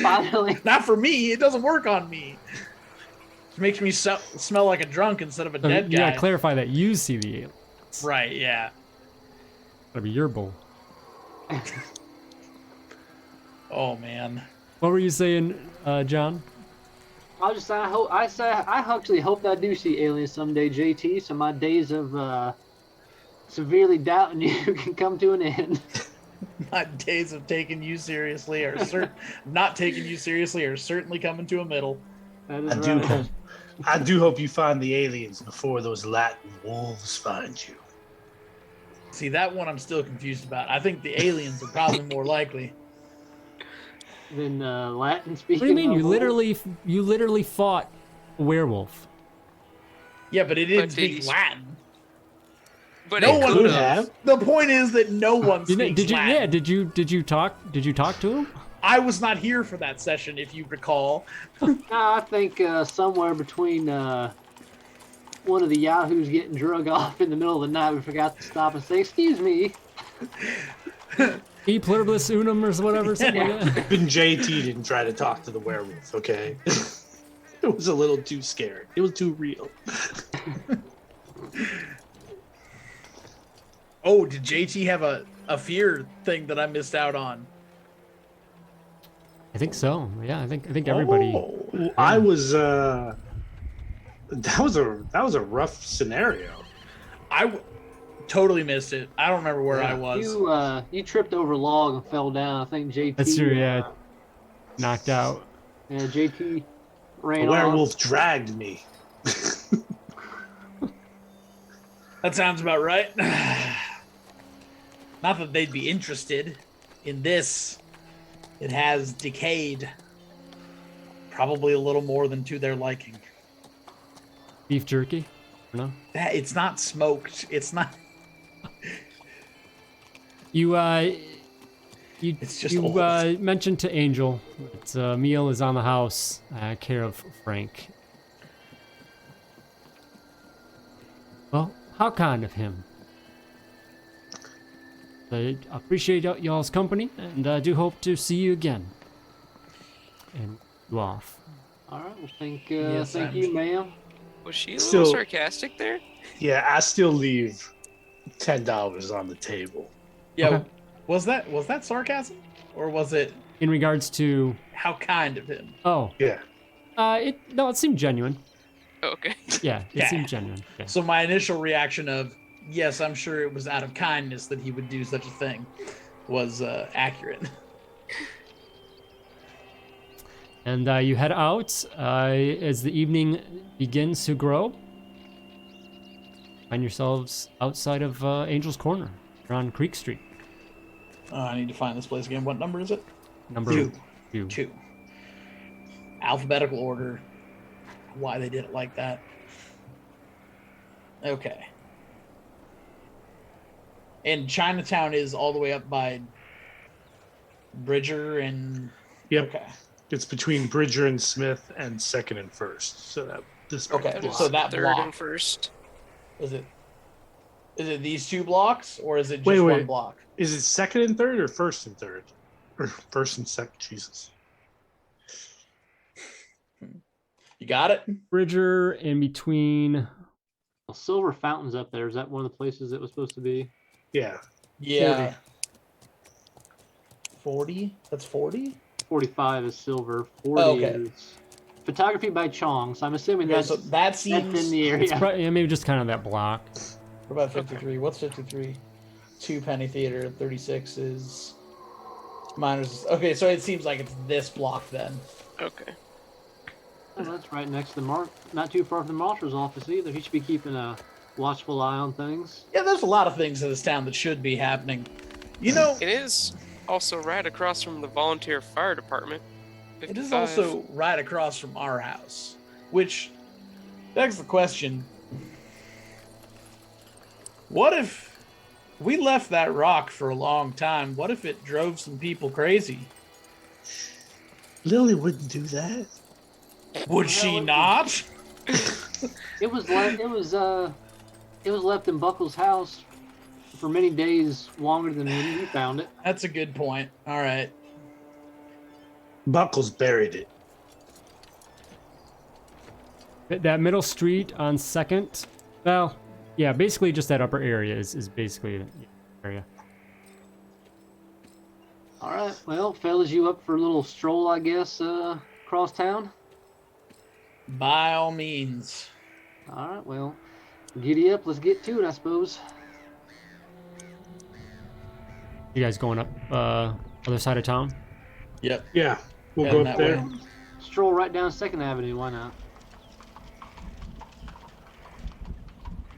finally. Not for me. It doesn't work on me. It makes me smell like a drunk instead of a So dead you guy. gotta clarify that you see the aliens. Right, yeah. That'll be your bull. Oh, man. What were you saying, John? I actually hope that I do see aliens someday, JT. So my days of severely doubting you can come to an end. My days of taking you seriously not taking you seriously are certainly coming to a middle. That is I right. I do hope you find the aliens before those Latin wolves find you. See, that one I'm still confused about. I think the aliens are probably more likely. Then Latin speaking. What do you mean? of You literally fought a werewolf. Yeah, but it didn't But speak these- Latin. But No it one could Could have. have. The point is that no one You know- speaks did you? Latin. Yeah. Did you talk to him? I was not here for that session, if you recall. No, I think somewhere between one of the yahoos getting drug off in the middle of the night, we forgot to stop and say, "Excuse me." E pluribus unum or whatever. Something like that. Even JT didn't try to talk to the werewolf, okay? It was a little too scary. It was too real. Oh, did JT have a fear thing that I missed out on? I think so. Yeah. I think everybody. Oh, I was that was a rough scenario. I totally missed it. I don't remember where I was. You tripped over a log and fell down. I think JT. That's true. Yeah. Knocked out. Yeah, JT The ran werewolf dragged me. That sounds about right. Not that they'd be interested in this. It has decayed. Probably a little more than to their liking. Beef jerky. No. It's not smoked. It's not. You It's just old. mentioned to Angel that a meal is on the house, care of Frank. Well, how kind of him. I appreciate y'all's company, and I do hope to see you again. And you off. All right. Well, Yes, thank I'm- you, ma'am. Was she a Still- little sarcastic there? Yeah, I still leave $10 on the table. Yeah, Okay. was that sarcasm, or was it In regards to, how kind of him? oh, Yeah. it seemed genuine. Okay. Yeah, it Okay. seemed genuine. Yeah. So my initial reaction of yes, I'm sure it was out of kindness that he would do such a thing was accurate. And you head out as the evening begins to grow. Find yourselves outside of Angel's Corner. You're on Creek Street. I need to find this place again. What number is it? Number Two. two. 2. Alphabetical order. Why they did it like that. Okay. And Chinatown is all the way up by Bridger and... Yep. Okay. It's between Bridger and Smith and 2nd and 1st. So that this Okay, block. so that Third block. and first. Is it these 2 blocks, or is it just Wait. one block? Is it 2nd and 3rd or 1st and 3rd? Or 1st and 2nd? Jesus. You got it? Bridger in between. Well, Silver Fountain's up there. Is that one of the places it was supposed to be? Yeah. Yeah. 40? That's 40? 45 is Silver. 40 okay. is photography by Chong. So I'm assuming Okay, that's, so that that's seems... in the It's area. yeah, maybe just kind of that block. What about 53? What's 53? 2 Penny Theater. 36 is... Miners. Okay, so it seems like it's this block then. Okay. Oh, that's right next to the not too far from the marshal's office either. He should be keeping a watchful eye on things. Yeah, there's a lot of things in this town that should be happening. You know, It is also right across from the volunteer fire department. it is 55. also right across from our house, which begs the question, what if we left that rock for a long time? What if it drove some people crazy? Lily wouldn't do that. Would she not? It was left in Buckle's house for many days longer than when we found it. That's a good point. All right. Buckles buried it. That middle street on 2nd. Well, yeah, basically just that upper area is basically the area. All right, well, fellas, you up for a little stroll, I guess, across town? By all means. All right, well, giddy up. Let's get to it, I suppose. You guys going up other side of town? Yep. Yeah. We'll Heading go up that there. way. Stroll right down 2nd Avenue, why not?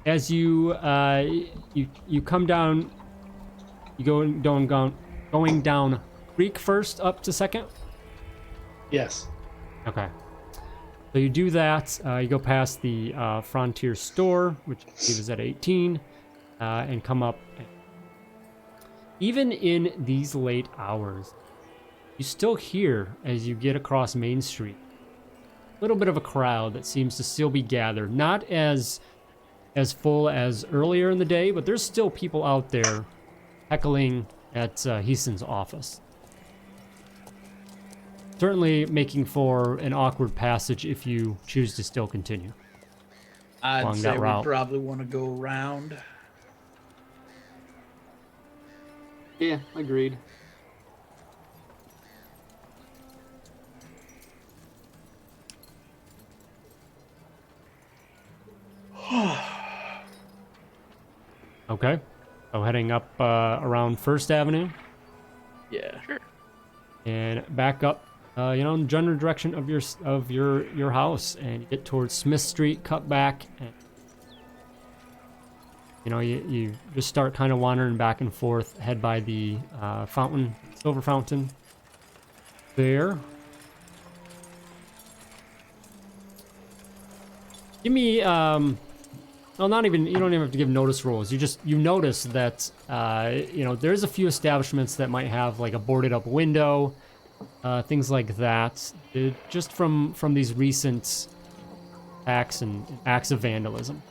As you come down, you going down Creek first up to 2nd. Yes. Okay. So you do that. You go past the Frontier store, which I believe is at 18, and come up. Even in these late hours, you still hear, as you get across Main Street, a little bit of a crowd that seems to still be gathered. Not as full as earlier in the day, but there's still people out there heckling at Heaston's office. Certainly making for an awkward passage if you choose to still continue. I'd Along say that we route. probably want to go around. Yeah, agreed. Okay. So heading up around First Avenue Yeah. Sure. and back up, in the general direction of your house, and you get towards Smith Street, cut back, and you just start kind of wandering back and forth, head by the fountain, silver fountain there. Give me well, not even, you don't even have to give notice rolls. You notice that there's a few establishments that might have like a boarded up window, things like that, just from these recent acts of vandalism.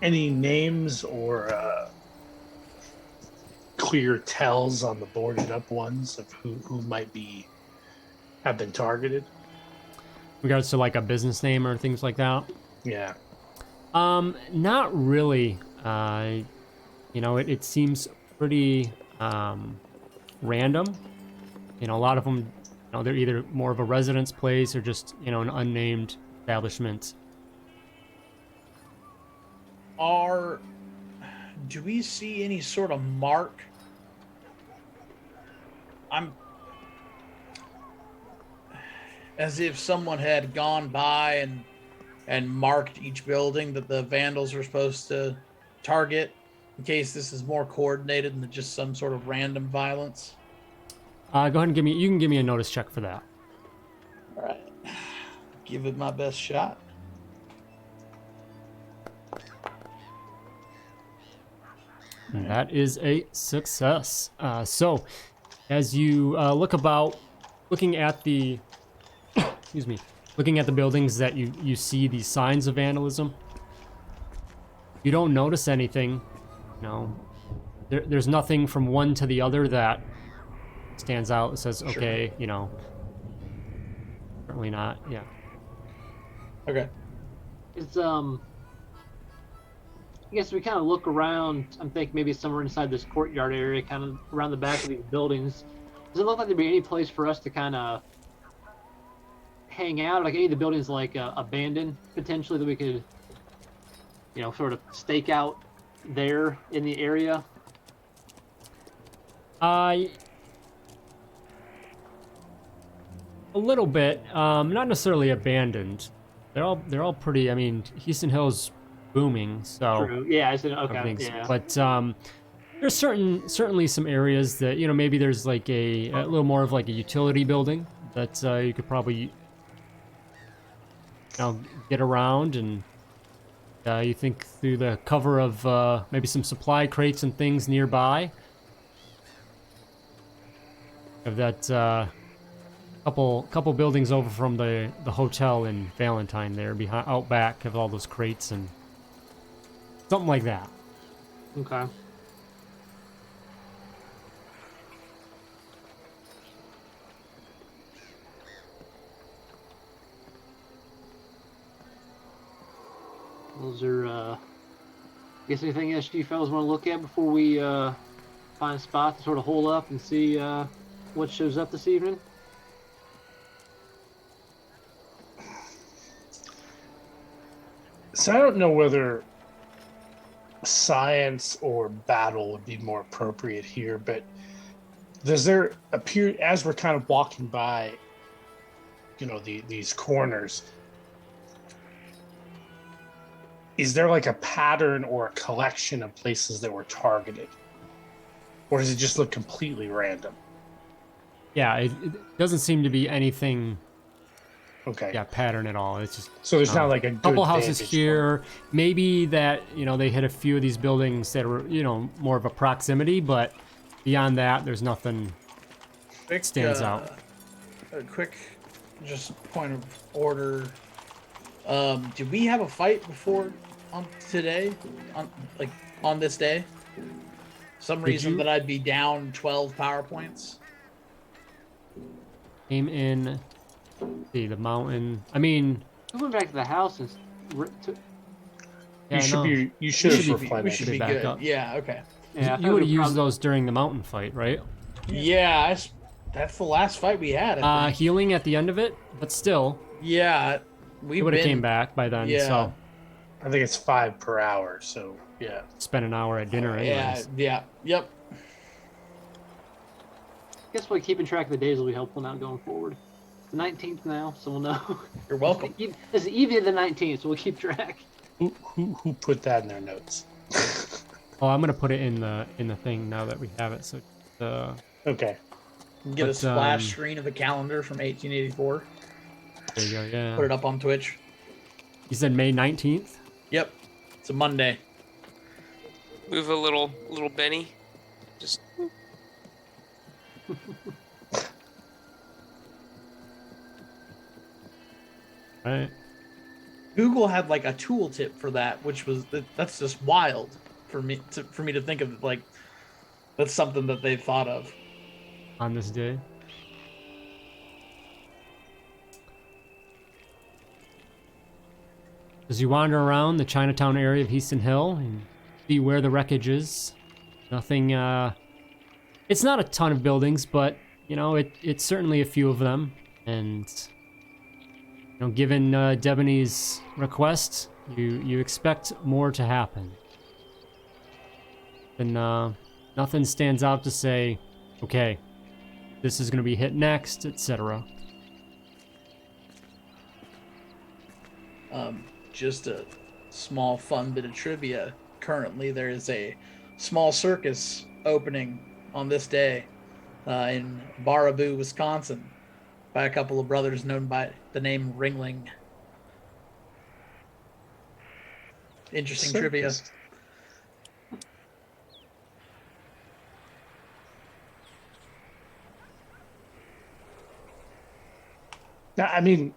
Any names or clear tells on the boarded up ones of who might be have been targeted? In regards to like a business name or things like that? Yeah. Not really. You know, it seems pretty random. You know, a lot of them, you know, they're either more of a residence place or just, you know, an unnamed establishment. Do we see any sort of mark? As if someone had gone by and marked each building that the vandals were supposed to target, in case this is more coordinated than just some sort of random violence. Go ahead and you can give me a notice check for that. All right, give it my best shot. And that is a success. So, as you looking at the, excuse me, looking at the buildings that you see these signs of vandalism, you don't notice anything. You know, there's nothing from one to the other that stands out and says, okay, you know, certainly not. Yeah. Okay. It's I guess we kind of look around. I'm thinking maybe somewhere inside this courtyard area, kind of around the back of these buildings. Does it look like there'd be any place for us to kind of hang out? Like any of the buildings, like abandoned potentially, that we could, you know, sort of stake out there in the area? A little bit. Not necessarily abandoned. They're all pretty. I mean, Houston Hill's booming, so True. Yeah, I said okay. everything's. Yeah. But there's certainly some areas that, you know, maybe there's like a little more of like a utility building that you could probably, you know, get around, and you think through the cover of maybe some supply crates and things nearby. Of that couple buildings over from the hotel in Valentine there, behind out back, have all those crates and something like that. Okay. Those are, I guess anything else you fellas want to look at before we find a spot to sort of hole up and see what shows up this evening? So I don't know whether science or battle would be more appropriate here, but does there appear, as we're kind of walking by, you know, these corners, is there like a pattern or a collection of places that were targeted? Or does it just look completely random? Yeah, it doesn't seem to be anything. Okay. Yeah, pattern at all. It's just So there's not like a good couple houses vantage here. Maybe that, you know, they hit a few of these buildings that were, you know, more of a proximity, but beyond that, there's nothing that stands out. A quick, just point of order. Did we have a fight before on today? On this day? Some reason that I'd be down 12 power points. Came in. See the mountain. I mean, We went back to the house and yeah, you should have We replenished. should be back good. up. Yeah. Okay. yeah, you would have used those during the mountain fight, right? Yeah. That's the last fight we had. I think. Healing at the end of it, but still, Yeah. it We would have came back by then. Yeah. So I think it's 5 per hour, so yeah. spend an hour at dinner anyways. Yeah. Yep. guess what? Keeping track of the days will be helpful now going forward. It's the 19th now, so we'll know. You're welcome. It's the evening of the 19th, so we'll keep track. Who put that in their notes? Oh, I'm gonna put it in the thing now that we have it. So, Okay. Get a But, splash screen of the calendar from 1884. there you go. Yeah. Put it up on Twitch. You said May 19th. Yep. It's a Monday. Move a little Benny. Just All right. Google had like a tooltip for that, which was that's just wild for me to think of. Like, that's something that they thought of. On this day. As you wander around the Chinatown area of Heaston Hill and see where the wreckage is, nothing, it's not a ton of buildings, but, you know, it's certainly a few of them. And, you know, given Debeney's request, you expect more to happen. And nothing stands out to say, okay, this is going to be hit next, etc. Just a small fun bit of trivia. Currently, there is a small circus opening on this day in Baraboo, Wisconsin, by a couple of brothers known by the name Ringling. Interesting trivia. Circus. Now, I mean,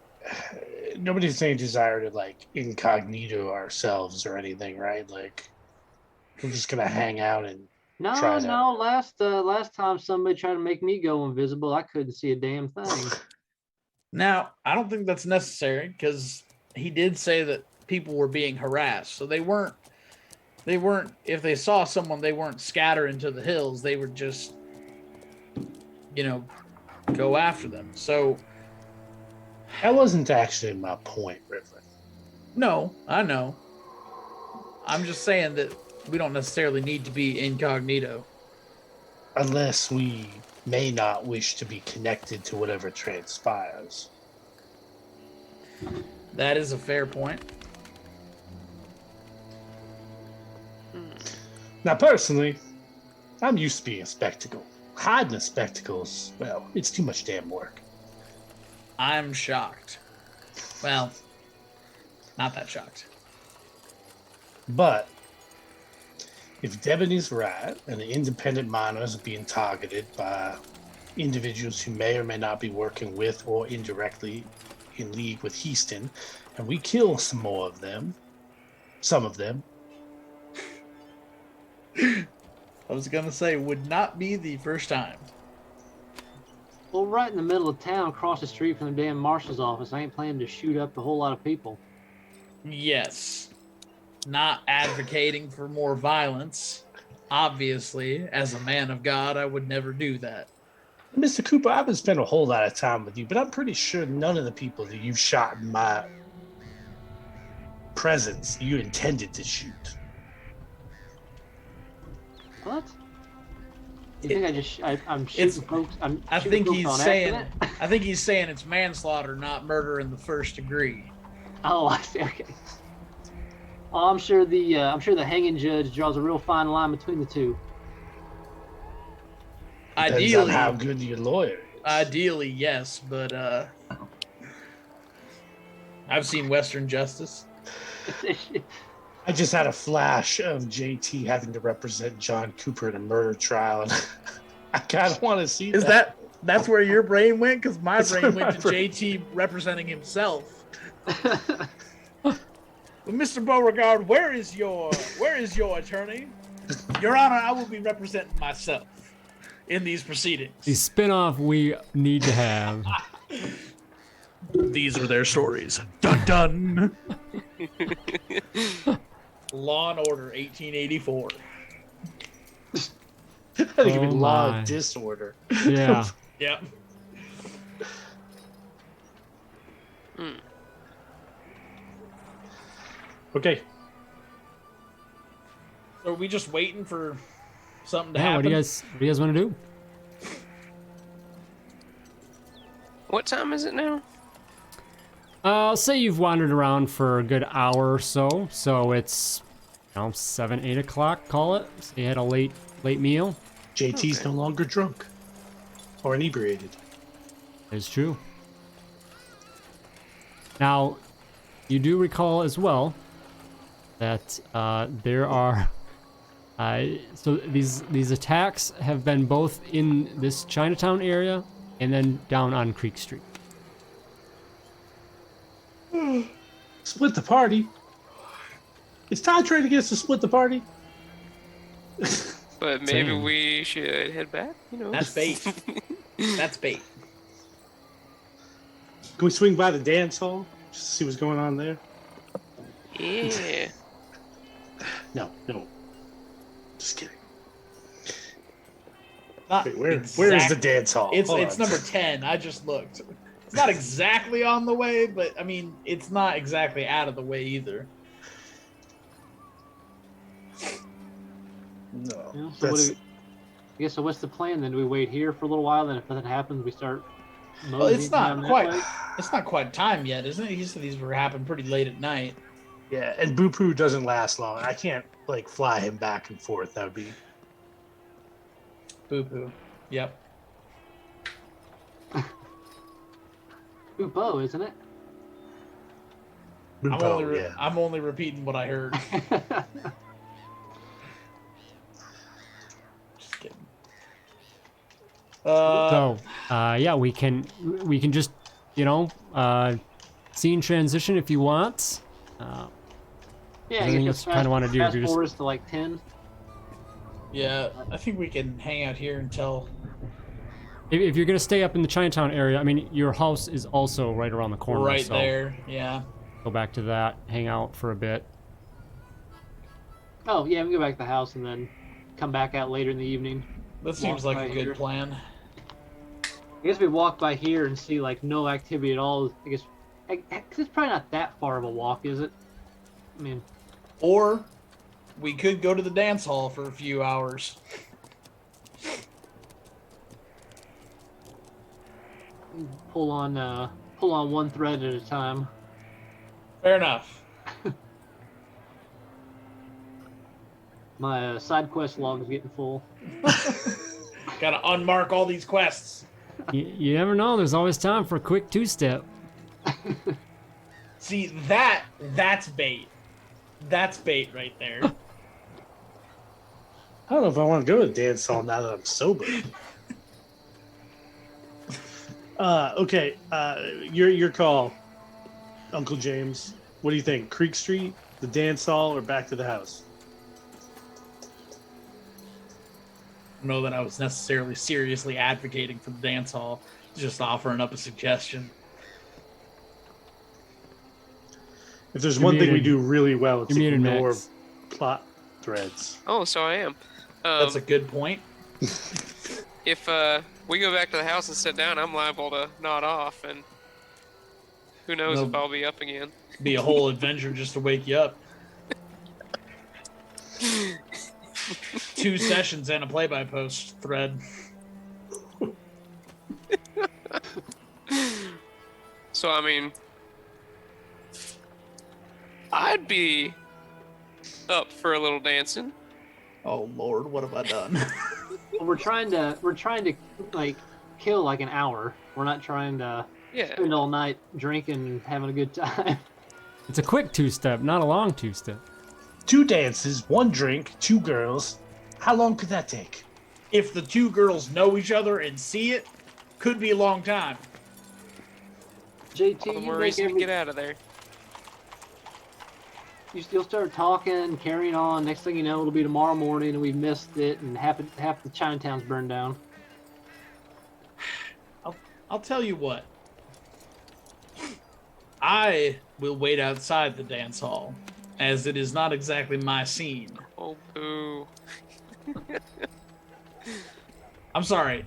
nobody's any desire to like incognito ourselves or anything, right? Like, we're just gonna hang out and No, try to. no. Last time somebody tried to make me go invisible, I couldn't see a damn thing. Now, I don't think that's necessary because he did say that people were being harassed. So they weren't, if they saw someone, they weren't scattering to the hills. They would just, you know, go after them. So That wasn't actually my point, River. no, I know. I'm just saying that we don't necessarily need to be incognito. Unless we may not wish to be connected to whatever transpires. That is a fair point. Now, personally, I'm used to being a spectacle. Hiding a spectacle's, well, it's too much damn work. I'm shocked. Well, not that shocked. But if Debeney's right and the independent miners are being targeted by individuals who may or may not be working with or indirectly in league with Heaston, and we kill some of them, I was gonna say, would not be the first time. Well, right in the middle of town, across the street from the damn marshal's office, I ain't planning to shoot up a whole lot of people. Yes. Not advocating for more violence. Obviously, as a man of God, I would never do that. Mr. Cooper, I haven't spent a whole lot of time with you, but I'm pretty sure none of the people that you've shot in my presence you intended to shoot. What? You think I'm shooting folks? I shooting think folks he's on saying accident? I think he's saying it's manslaughter, not murder in the first degree. Oh, I see. Okay. Oh, I'm sure the hanging judge draws a real fine line between the two. Depends on Ideally, how good your lawyer is. ideally, yes, but I've seen Western Justice. I just had a flash of JT having to represent John Cooper in a murder trial, and I kind of want to see Is that's where your brain went? Because my That's brain where went my to brain- JT representing himself. Mr. Beauregard, where is your attorney? Your Honor, I will be representing myself in these proceedings. The spin-off we need to have. These are their stories. Dun dun. Law and Order 1884. I think Oh even law my. of disorder. Yeah. Yep. Okay. So are we just waiting for something to Yeah, happen? what do you guys want to do? What time is it now? I'll say you've wandered around for a good hour or so. So it's, 7, 8 o'clock, call it. So you had a late meal. JT's no longer drunk or inebriated. It's true. Now, you do recall as well that there are so these attacks have been both in this Chinatown area and then down on Creek Street. Split the party. Is Todd trying to get us to split the party? But maybe Same. we should head back. That's bait. That's bait. Can we swing by the dance hall just to see what's going on there? Yeah. No. Just kidding. Not Wait, where is exact- the dance hall? It's Hold it's on. number 10. I just looked. It's not exactly on the way, but I mean, it's not exactly out of the way either. No. You know, so That's, I guess so. What's the plan then? Do we wait here for a little while? Then if nothing happens, we start. Well, it's not moseying down that quite. way? It's not quite time yet, isn't it? He said these were happening pretty late at night. yeah, and Boo-Poo doesn't last long. I can't like fly him back and forth. That would be Boo poo. Yep. Bo, isn't it? Boo-Poo, yeah. I'm only repeating what I heard. Just kidding. So, yeah, we can just, scene transition if you want. Yeah, I Anything guess else just you kinda wanna do, fast you're just- forward to like 10. Yeah, I think we can hang out here until. If you're gonna stay up in the Chinatown area, I mean, your house is also right around the corner. Right so there, yeah. Go back to that, hang out for a bit. Oh yeah, we can go back to the house and then come back out later in the evening. That seems Walk like a by good here. plan. I guess we walk by here and see like no activity at all. I guess because it's probably not that far of a walk, is it? I mean, Or we could go to the dance hall for a few hours. pull on one thread at a time. Fair enough. My side quest log is getting full. Gotta unmark all these quests. You never know. There's always time for a quick two-step. See, that's bait. That's bait right there. I don't know if I want to go to the dance hall now that I'm sober. Okay, your call, Uncle James. What do you think? Creek Street, the dance hall, or back to the house? I don't know that I was necessarily seriously advocating for the dance hall, just offering up a suggestion. If there's You're one thing we muted. do really well, it's You're muted, ignore Max. plot threads. Oh, so I am. That's a good point. If we go back to the house and sit down, I'm liable to nod off, and who knows No. if I'll be up again. Be a whole adventure just to wake you up. 2 sessions and a play-by-post thread. So, I mean, I'd be up for a little dancing. Oh Lord, what have I done? Well, we're trying to like kill like an hour. We're not trying to Yeah. spend all night drinking and having a good time. It's a quick two-step, not a long two-step. 2 dances, 1 drink, 2 girls. How long could that take? If the 2 girls know each other and see it, could be a long time. JT, All the you more make reason to get out of there. you'll start talking, carrying on. Next thing you know, it'll be tomorrow morning, and we've missed it, and half the Chinatown's burned down. I'll tell you what. I will wait outside the dance hall, as it is not exactly my scene. Oh, boo. I'm sorry.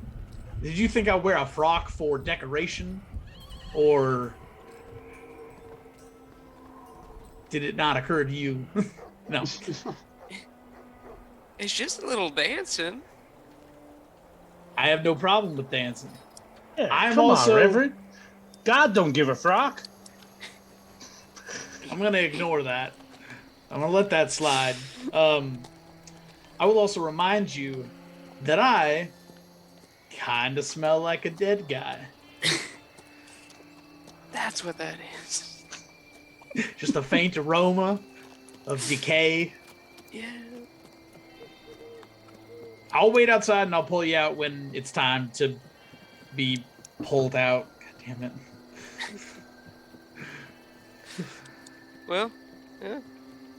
Did you think I wear a frock for decoration? Or did it not occur to you? No. It's just a little dancing. I have no problem with dancing. Yeah, I'm come also- on, Reverend. God don't give a frock. I'm going to ignore that. I'm going to let that slide. I will also remind you that I kind of smell like a dead guy. That's what that is. Just a faint aroma of decay. Yeah. I'll wait outside and I'll pull you out when it's time to be pulled out. God damn it. Well, yeah.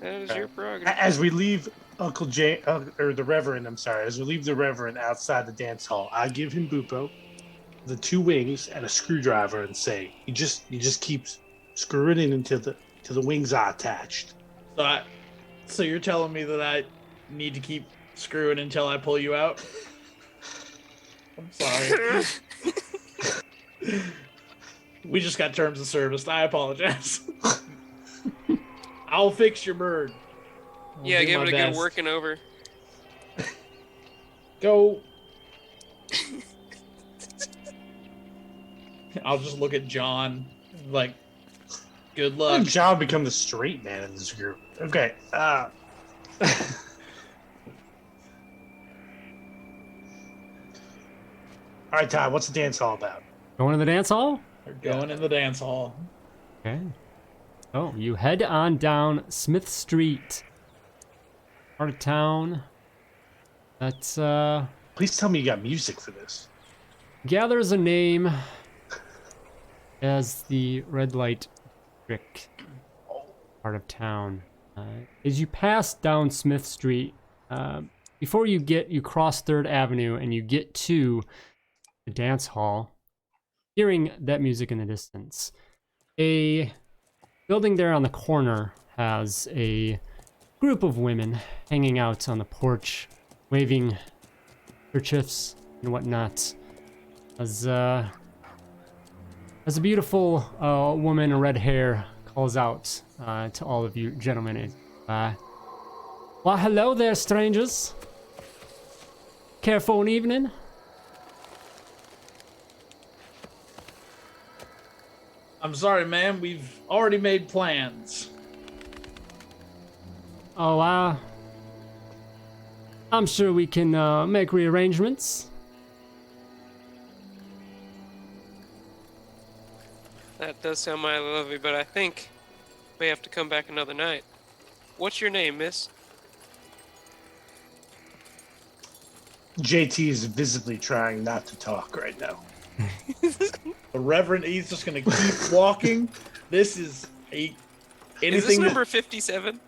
That is your prerogative. As we leave Uncle Jay, or the Reverend, I'm sorry, as we leave the Reverend outside the dance hall, I give him Bupo, the 2 wings, and a screwdriver, and say, "You just keep screwing it in until the wings are attached." So you're telling me that I need to keep screwing until I pull you out? I'm sorry. We just got terms of service. I apologize. I'll fix your bird. I'll Yeah, do give my it a best. good working over. Go. I'll just look at John like, good How luck. did John become the straight man in this group? Okay. All right, Todd, what's the dance all about? Going to the dance hall? We're going in the dance hall. Okay. Oh, you head on down Smith Street. Part of town. That's, Please tell me you got music for this. gathers a name as the red light district part of town. As you pass down Smith Street, before you cross 3rd Avenue and you get to the dance hall, hearing that music in the distance, a building there on the corner has a group of women hanging out on the porch, waving kerchiefs and whatnot. As a beautiful woman in red hair calls out to all of you gentlemen. Well, hello there, strangers. Care for an evening? I'm sorry, ma'am. We've already made plans. Oh, I'm sure we can make rearrangements. That does sound mighty lovely, but I think we have to come back another night. What's your name, miss? JT is visibly trying not to talk right now. The Reverend E's just gonna keep walking. This is Is anything. this number 57?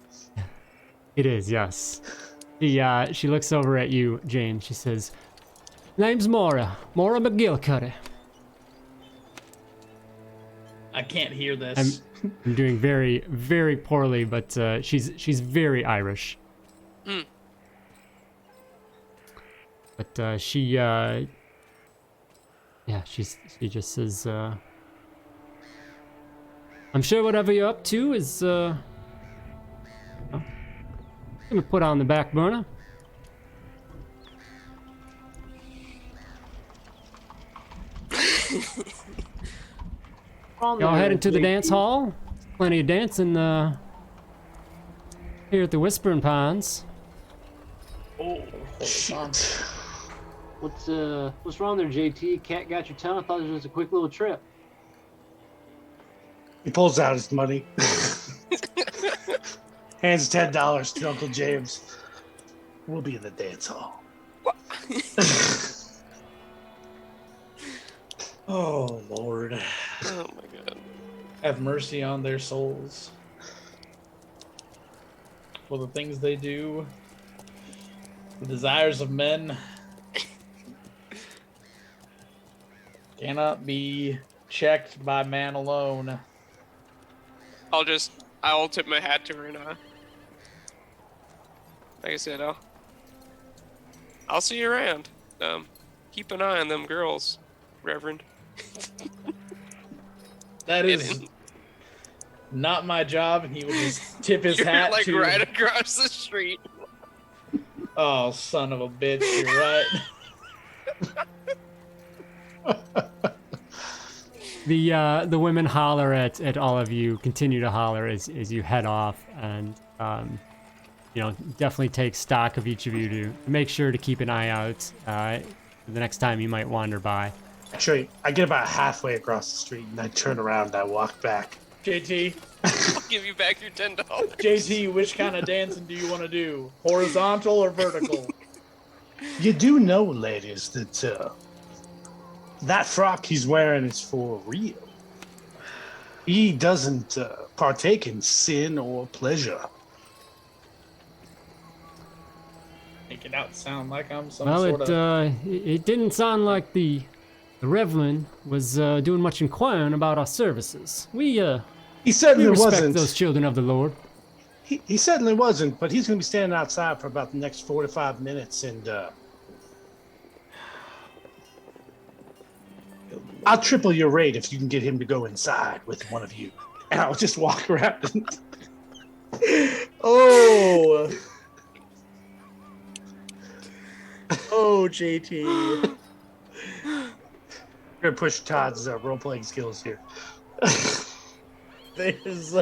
It is, yes. She looks over at you, James. She says, "Name's Maura McGillicuddy. I can't hear this. I'm doing very, very poorly, but she's very Irish. Mm. But she just says, I'm sure whatever you're up to is gonna put on the back burner. Y'all heading to the dance hall? Plenty of dancing here at the Whispering Pines. Oh, Shit. What's wrong there, JT? Cat got your tongue? I thought it was just a quick little trip. He pulls out his money. Hands $10 to Uncle James. We'll be in the dance hall. oh Lord. Oh my god. Have mercy on their souls. For the things they do, the desires of men cannot be checked by man alone. I'll tip my hat to her and like I said, I'll see you around. Keep an eye on them girls, Reverend. That is not my job, and he would just tip his You're hat like to. right across the street. Oh, son of a bitch! You're right. The women holler at all of you, continue to holler as you head off, and definitely take stock of each of you to make sure to keep an eye out the next time you might wander by. Actually, I get about halfway across the street and I turn around and I walk back. JT, I'll give you back your $10. JT, which kind of dancing do you want to do? Horizontal or vertical? You do know, ladies, that that frock he's wearing is for real. He doesn't partake in sin or pleasure. Make it out sound like I'm some Well, sort of. it didn't sound like the Reverend was doing much inquiring about our services. We He certainly respect wasn't. those children of the Lord. He certainly wasn't, but he's going to be standing outside for about the next 4 to 5 minutes, and I'll triple your rate if you can get him to go inside with one of you, and I'll just walk around. Oh. Oh, JT. I'm gonna push Todd's role-playing skills here. There's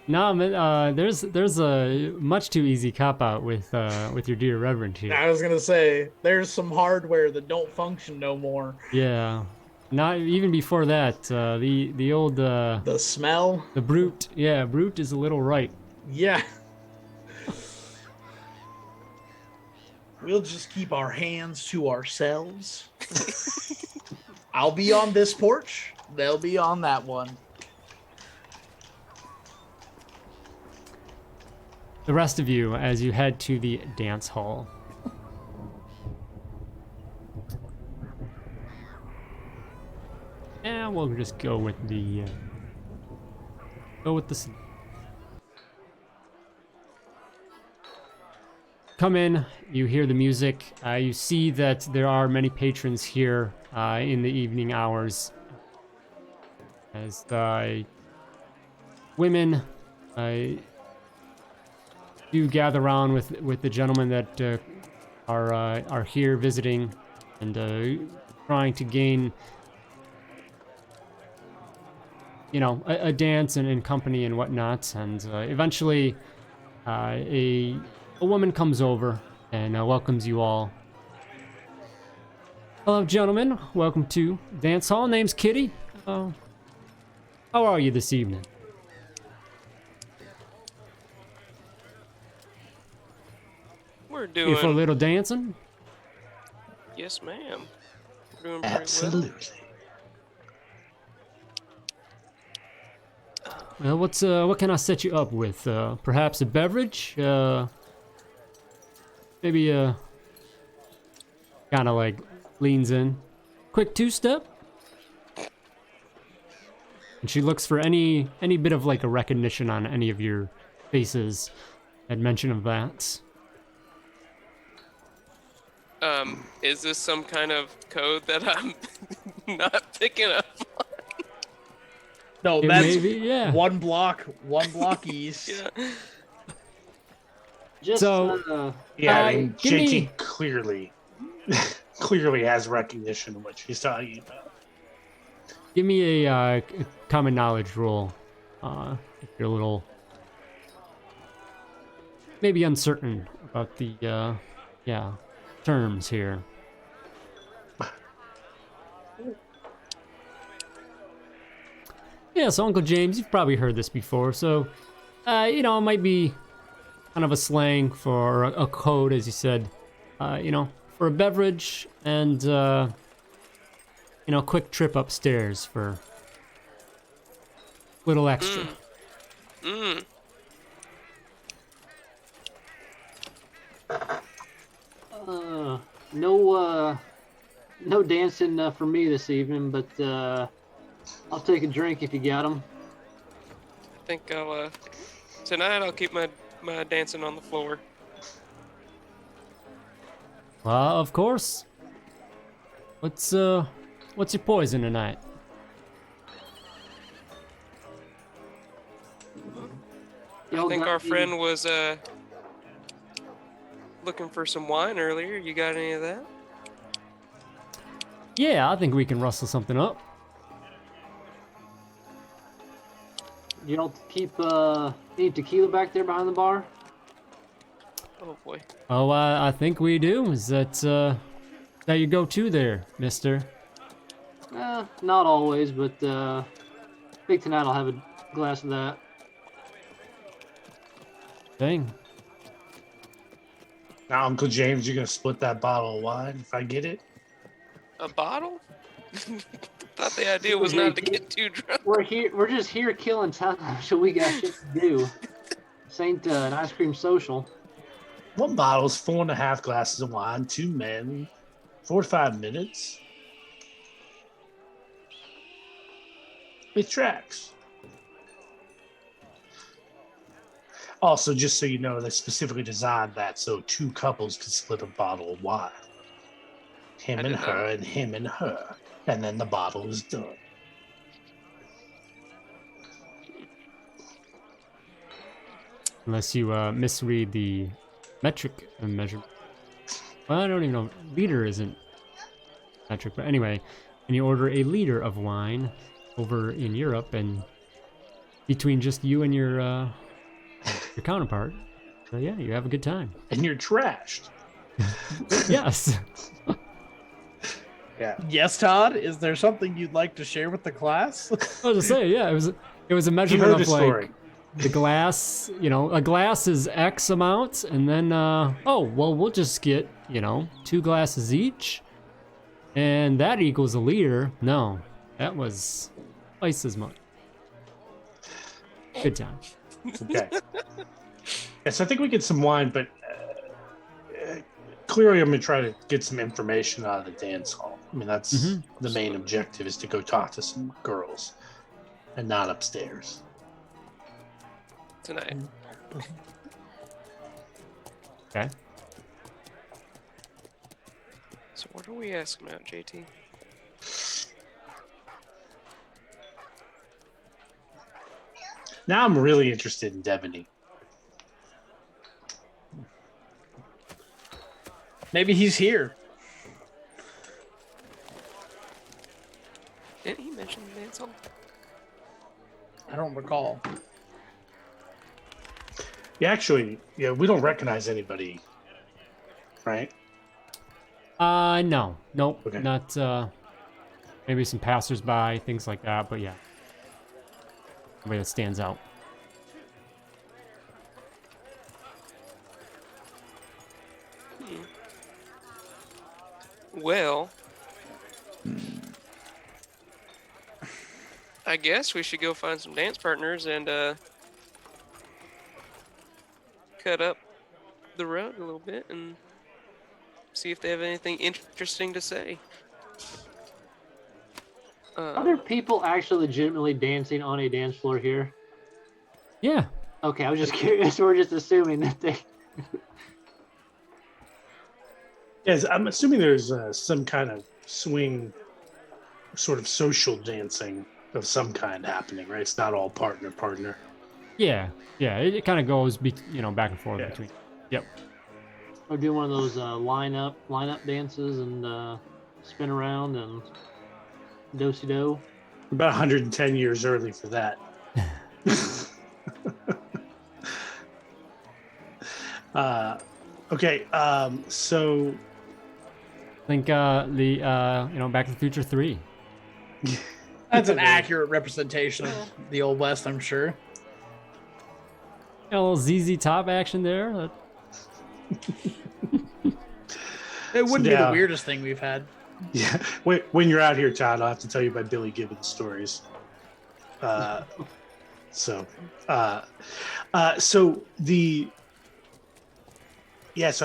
No, man, there's a much too easy cop out with your dear reverend here. I was gonna say there's some hardware that don't function no more. Yeah, not even before that. The old The smell. the brute. Yeah, brute is a little right. Yeah. We'll just keep our hands to ourselves. I'll be on this porch. They'll be on that one. The rest of you, as you head to the dance hall. And we'll just go with the Come in, you hear the music, you see that there are many patrons here in the evening hours as the women do gather around with the gentlemen that are here visiting and trying to gain, you know, a dance and company and whatnot. And eventually a woman comes over and welcomes you all. Hello, gentlemen. Welcome to Dance Hall. Name's Kitty. How are you this evening? We're You for a doing. little dancing? Yes, ma'am. We're doing pretty well. Absolutely. Well, what can I set you up with? Perhaps a beverage? Maybe kind of like leans in. Quick two-step? And she looks for any bit of like a recognition on any of your faces at mention of that. Is this some kind of code that I'm not picking up? No, It that's may be, yeah. one block east. Yeah. Just So- Yeah, I mean, give JT me- clearly has recognition of what she's talking about. Give me a common knowledge roll. If you're a little maybe uncertain about the terms here. Yeah, so Uncle James, you've probably heard this before. So, you know, it might be kind of a slang for a code, as you said. You know, for a beverage and you know, quick trip upstairs for a little extra. No dancing for me this evening, but I'll take a drink if you got them. I think I'll tonight I'll keep my dancing on the floor. Well, of course. What's your poison tonight? I think our friend was looking for some wine earlier. You got any of that? Yeah, I think we can rustle something up. You don't keep any tequila back there behind the bar? Oh boy. Oh, I think we do. Is that your go-to there, mister? Not always, but I think tonight I'll have a glass of that. Dang. Now, Uncle James, you're gonna split that bottle of wine if I get it. A bottle? Thought the idea was not to get too drunk. We're just here killing time, so we got shit to do. This ain't an ice cream social. One bottle's 4.5 glasses of wine, 2 men, 4 to 5 minutes. It tracks. Also, just so you know, they specifically designed that so two couples could split a bottle of wine. Him I and did not. her, and him and her, and then the bottle is done. Unless you misread the metric measurement. Well, I don't even know. Liter isn't metric, but anyway, and you order a liter of wine over in Europe, and between just you and your counterpart, so yeah, you have a good time. And you're trashed. Yes. Yeah. Yes, Todd. Is there something you'd like to share with the class? I was to say, yeah, it was a You measurement heard of the like story. the glass. You know, a glass is X amount, and then oh well, we'll just get 2 glasses each, and that equals a liter. No, that was twice as much. Good time. Okay. Yes, I think we get some wine, but clearly I'm going to try to get some information out of the dance hall. I mean, that's the main objective, is to go talk to some girls and not upstairs. Tonight. Okay. So what are we asking about, JT? Now I'm really interested in Debeney. Maybe he's here. Didn't he mention the dance hall? I don't recall. Yeah, actually, we don't recognize anybody, right? No, nope, Okay. not maybe some passersby, things like that, but yeah, nobody that stands out. Well, I guess we should go find some dance partners and cut up the rug a little bit and see if they have anything interesting to say. Are there people actually legitimately dancing on a dance floor here? Yeah. Okay, I was just curious. We're just assuming that they. Yes, I'm assuming there's some kind of swing, sort of social dancing of some kind happening, right? It's not all partner. Yeah, it kind of goes, back and forth Yeah. between. Yep. Or do one of those line-up dances and spin around and do-si-do. About 110 years early for that. Okay, so I think Back to the Future 3. That's an accurate representation of the Old West, I'm sure. A little ZZ Top action there. It wouldn't be Yeah. the weirdest thing we've had. yeah, when you're out here, Todd, I'll have to tell you about Billy Gibbons stories. So I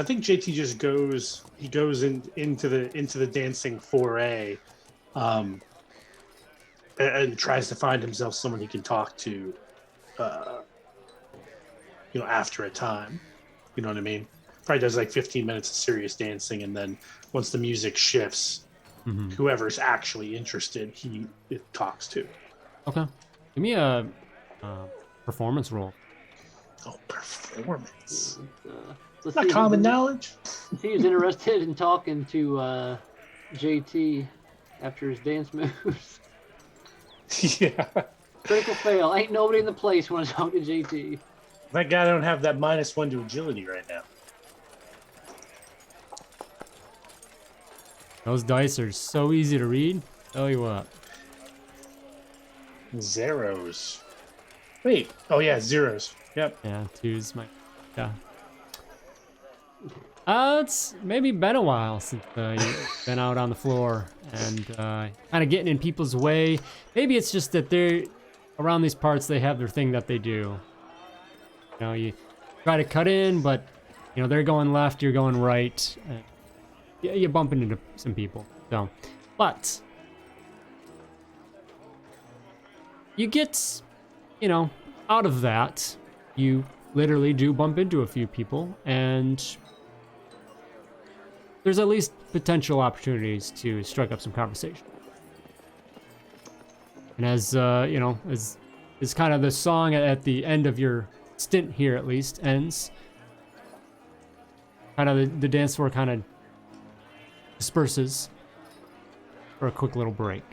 think JT just goes into the dancing foray, and tries to find himself someone he can talk to, after a time. You know what I mean? Probably does like 15 minutes of serious dancing, and then once the music shifts, whoever's actually interested, it talks to. Okay. Give me a performance roll. Oh, performance! Let's Not see, common knowledge. he was interested in talking to JT after his dance moves. Yeah, Critical fail. Ain't nobody in the place want to talk to JT. that guy don't have that -1 to agility right now. Those dice are so easy to read. Tell you what. Zeros. Wait. Oh yeah, zeros. Yep. Yeah, 2's my. Yeah. It's maybe been a while since you've been out on the floor and kind of getting in people's way. Maybe it's just that they're around these parts. They have their thing that they do. You try to cut in, but they're going left, you're going right. And you're bumping into some people. So, but you get, out of that, you literally do bump into a few people, and there's at least potential opportunities to strike up some conversation. And as you know, as kind of the song at the end of your stint here, at least, ends, kind of the dance floor kind of disperses for a quick little break.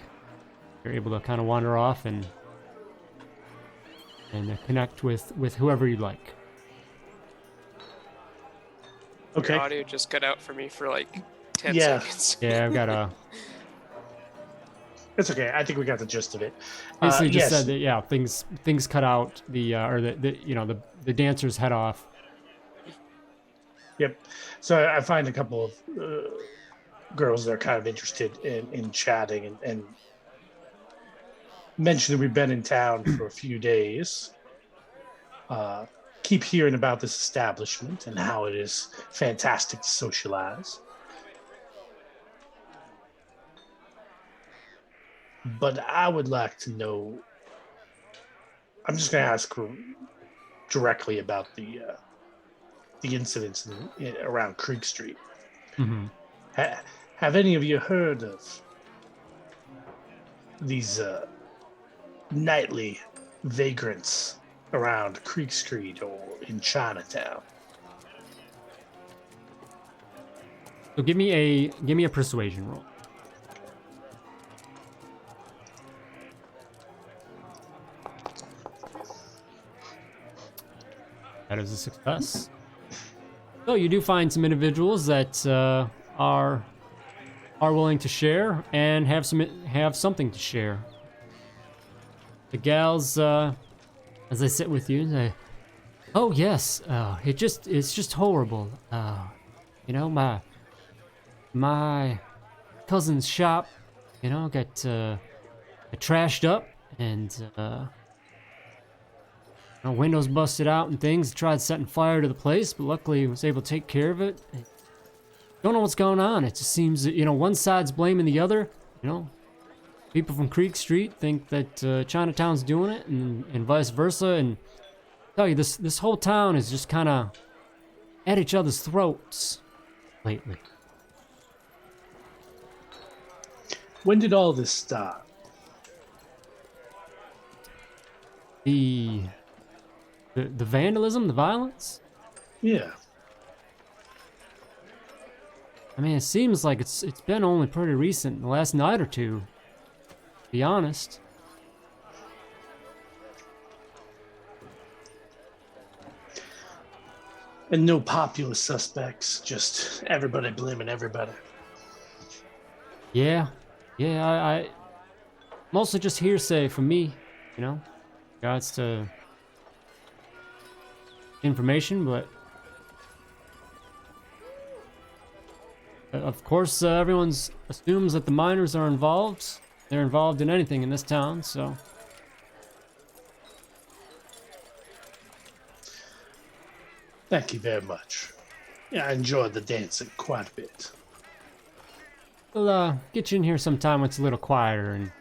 You're able to kind of wander off and connect with whoever you'd like. Okay. Your audio just cut out for me for like 10 Yeah. seconds. Yeah, I've got a. It's okay. I think we got the gist of it. Basically, just yes. said that yeah, things cut out. The dancers head off. Yep. So I find a couple of girls that are kind of interested in chatting and mention that we've been in town for a few days. Keep hearing about this establishment and how it is fantastic to socialize. But I would like to know. I'm just going to ask directly about the incidents around Creek Street. Mm-hmm. Have any of you heard of these nightly vagrants around Creek Street or in Chinatown? So give me a persuasion roll. That is a success. So you do find some individuals that are willing to share and have something to share. The gals, as I sit with you, they, oh yes, it's just horrible. You know, my cousin's shop, you know, got trashed up and windows busted out and things. Tried setting fire to the place, but luckily was able to take care of it. Don't know what's going on. It just seems that, one side's blaming the other. People from Creek Street think that Chinatown's doing it, and vice versa. And I tell you, this whole town is just kind of at each other's throats lately. When did all this start? The vandalism, the violence? Yeah. I mean, it seems like it's been only pretty recent, the last night or two, to be honest. And no popular suspects, just everybody blaming everybody. Yeah, I mostly just hearsay from me, regards to information, but of course everyone assumes that the miners are involved. They're involved in anything in this town, so. Thank you very much. Yeah, I enjoyed the dancing quite a bit. We'll get you in here sometime when it's a little quieter and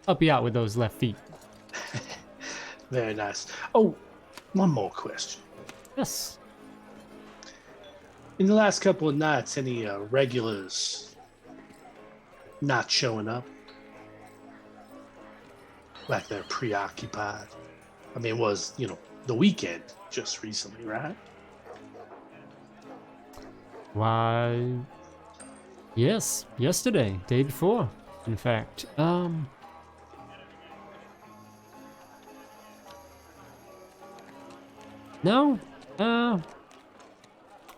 help you out with those left feet. Very nice. Oh, one more question. Yes. In the last couple of nights, any regulars not showing up? Like they're preoccupied? I mean, it was, the weekend just recently, right? Why, yes, yesterday, day before, in fact. No, I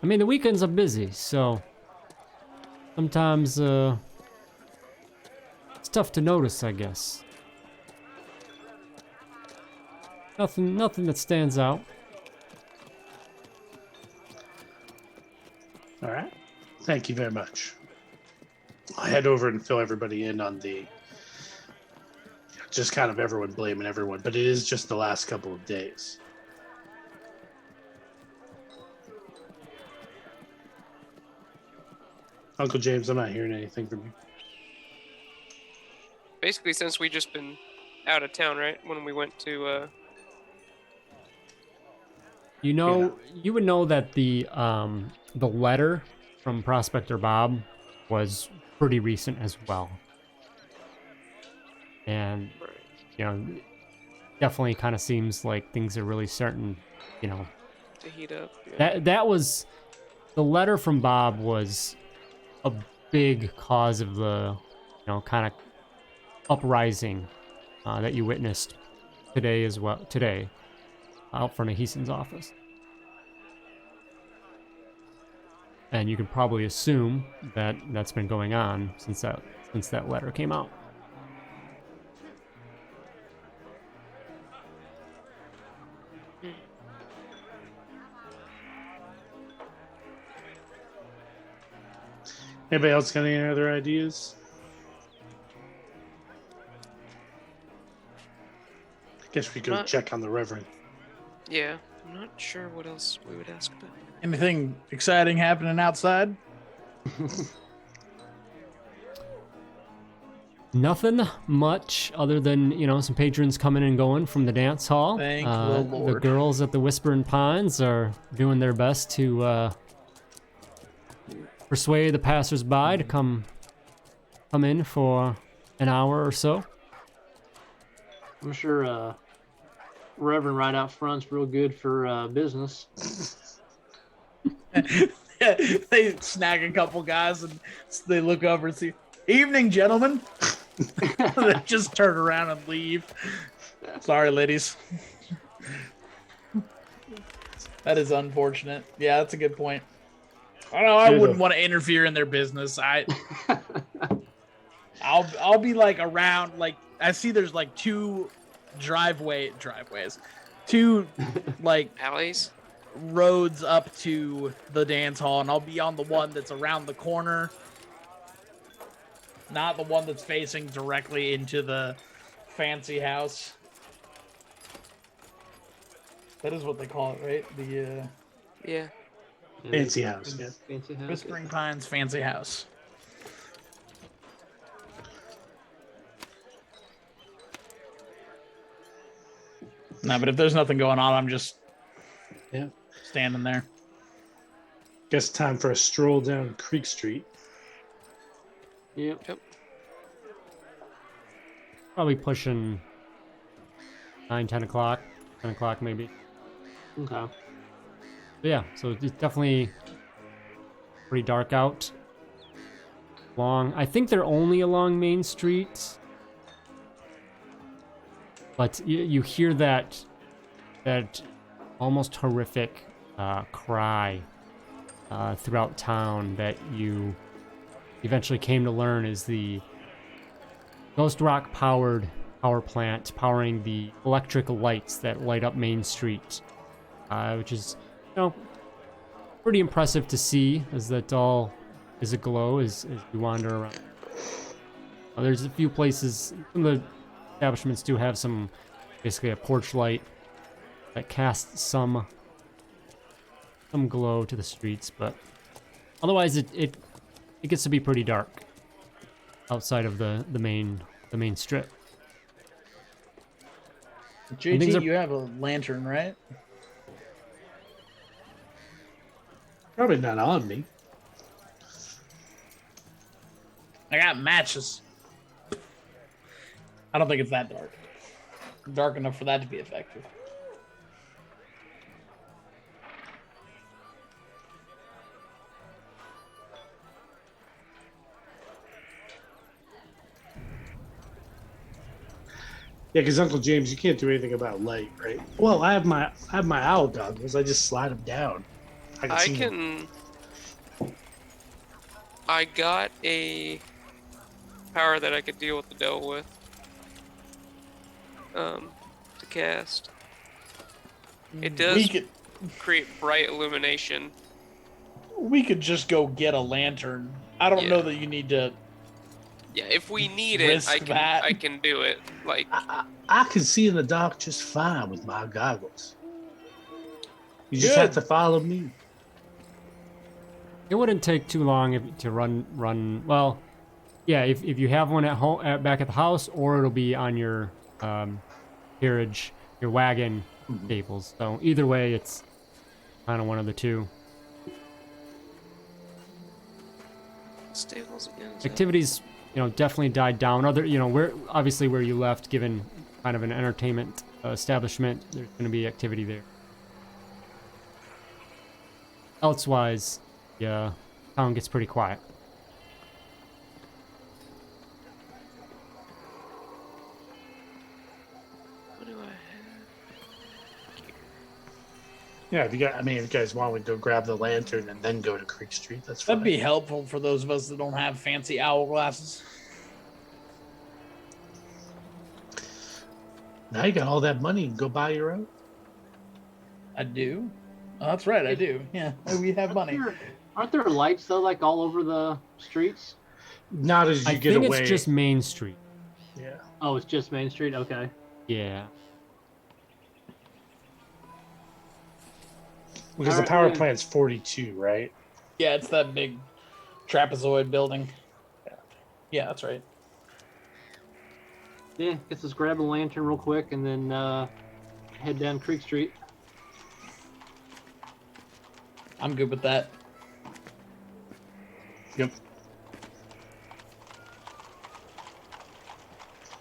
mean, the weekends are busy, so sometimes it's tough to notice, I guess. Nothing that stands out. All right. Thank you very much. I'll head over and fill everybody in on the just kind of everyone blaming everyone, but it is just the last couple of days. Uncle James, I'm not hearing anything from you. Basically, since we just been out of town, right? When we went to You know, you would know that the letter from Prospector Bob was pretty recent as well. And, Right. you know, definitely kind of seems like things are really starting, you know. To heat up. Yeah. That was, the letter from Bob was a big cause of the, you know, kind of uprising that you witnessed today as well, out front of Heaston's office. And you can probably assume that that's been going on since that letter came out. Anybody else got any other ideas? I guess we could check on the Reverend. Yeah. I'm not sure what else we would ask about. Anything exciting happening outside? Nothing much other than, you know, some patrons coming and going from the dance hall. Thank the Lord. The girls at the Whispering Pines are doing their best to persuade the passersby to come in for an hour or so. I'm sure Reverend right out front's real good for business. They snag a couple guys and they look over and see, evening, gentlemen. They just turn around and leave. Sorry, ladies. That is unfortunate. Yeah, that's a good point. I know I wouldn't want to interfere in their business. I'll be like around, like I see there's like two driveways, two like Alleys? roads up to the dance hall, and I'll be on the one that's around the corner, not the one that's facing directly into the fancy house. That is what they call it, right? The Yeah. Fancy house, yeah. Fancy house. Whispering Pines fancy house. No, but if there's nothing going on, I'm just standing there. Guess time for a stroll down Creek Street. Yep. Probably pushing 9, 10 o'clock, 10 o'clock maybe. Okay. But yeah, so it's definitely pretty dark out. I think they're only along Main Street. But you hear that almost horrific cry throughout town that you eventually came to learn is the Ghost Rock powered power plant powering the electric lights that light up Main Street, which is, you know, pretty impressive to see as that all is aglow as you wander around. There's a few places, some of the establishments do have basically a porch light that casts some glow to the streets, but otherwise it gets to be pretty dark outside of the main strip. JT, you have a lantern, right? Probably not on me. I got matches. I don't think it's that dark. Dark enough for that to be effective. Yeah, because Uncle James, you can't do anything about light, right? Well, I have my owl goggles. I just slide them down. I got a power that I could deal with the devil with. To cast. It does create bright illumination. We could just go get a lantern. I don't know that you need to. Yeah, if we need it, I can do it. Like I can see in the dark just fine with my goggles. You just have to follow me. It wouldn't take too long to run. Well, yeah, if you have one at home, back at the house, or it'll be on your carriage, your wagon cables. So either way, it's Kind of one of the two. Stables again. so- Activities, definitely died down. Where obviously where you left, given kind of an entertainment establishment, there's going to be activity there. Elsewise, yeah, town gets pretty quiet. What do I have? Yeah, if you guys want, we go grab the lantern and then go to Creek Street. That's fine. That'd be helpful for those of us that don't have fancy owl glasses. Now you got all that money. You can go buy your own. I do. Oh, that's right, I do. Yeah, we have money. Aren't there lights though, like all over the streets? Not as you I get think away. it's just Main Street. Yeah. Oh, it's just Main Street. Okay. Yeah. Because the Alright, power yeah. plant's 42, right? Yeah, it's that big trapezoid building. Yeah, that's right. Yeah, guess let's grab a lantern real quick and then head down Creek Street. I'm good with that. Yep.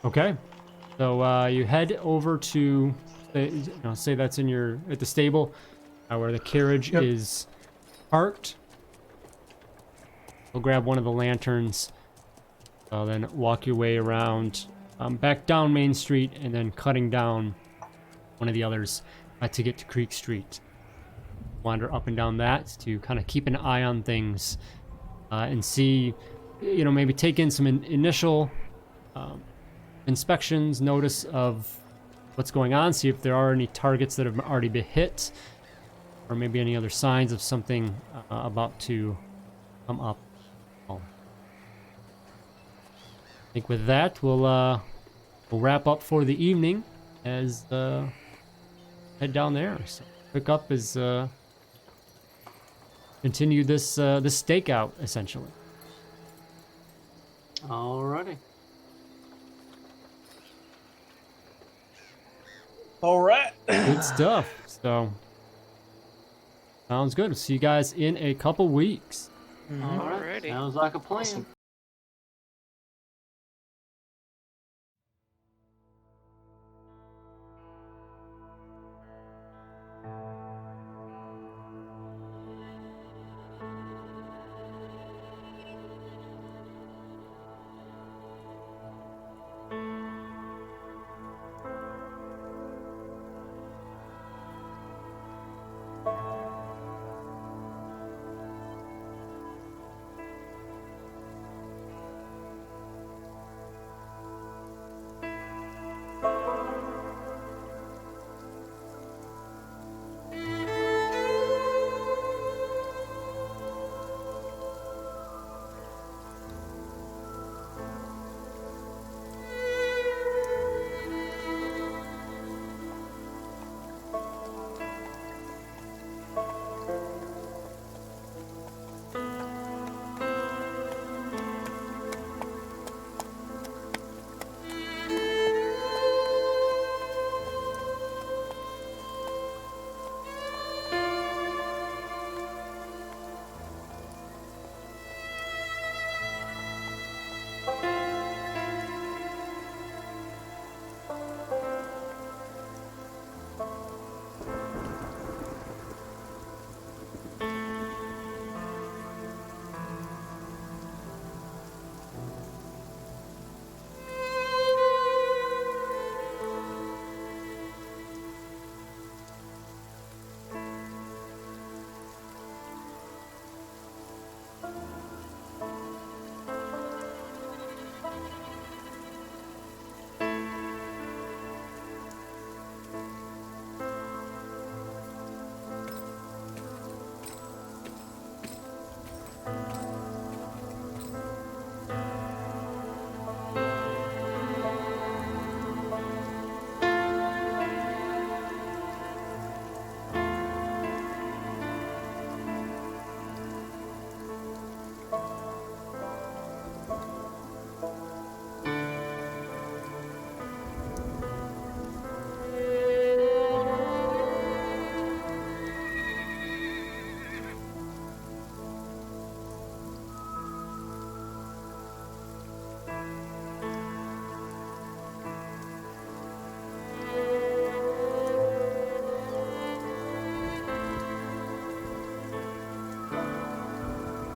Okay. So you head over to, say that's at the stable, where the carriage Yep. is parked. We'll grab one of the lanterns. Then walk your way around, back down Main Street, and then cutting down one of the others to get to Creek Street. Wander up and down that to kind of keep an eye on things and see, maybe take in some initial inspections, notice of what's going on, see if there are any targets that have already been hit, or maybe any other signs of something about to come up. I think with that, we'll wrap up for the evening as head down there. So pick up as continue this stakeout essentially. Alrighty. All right. Good stuff. So sounds good. We'll see you guys in a couple weeks. Alright. Alrighty. Sounds like a plan. Awesome.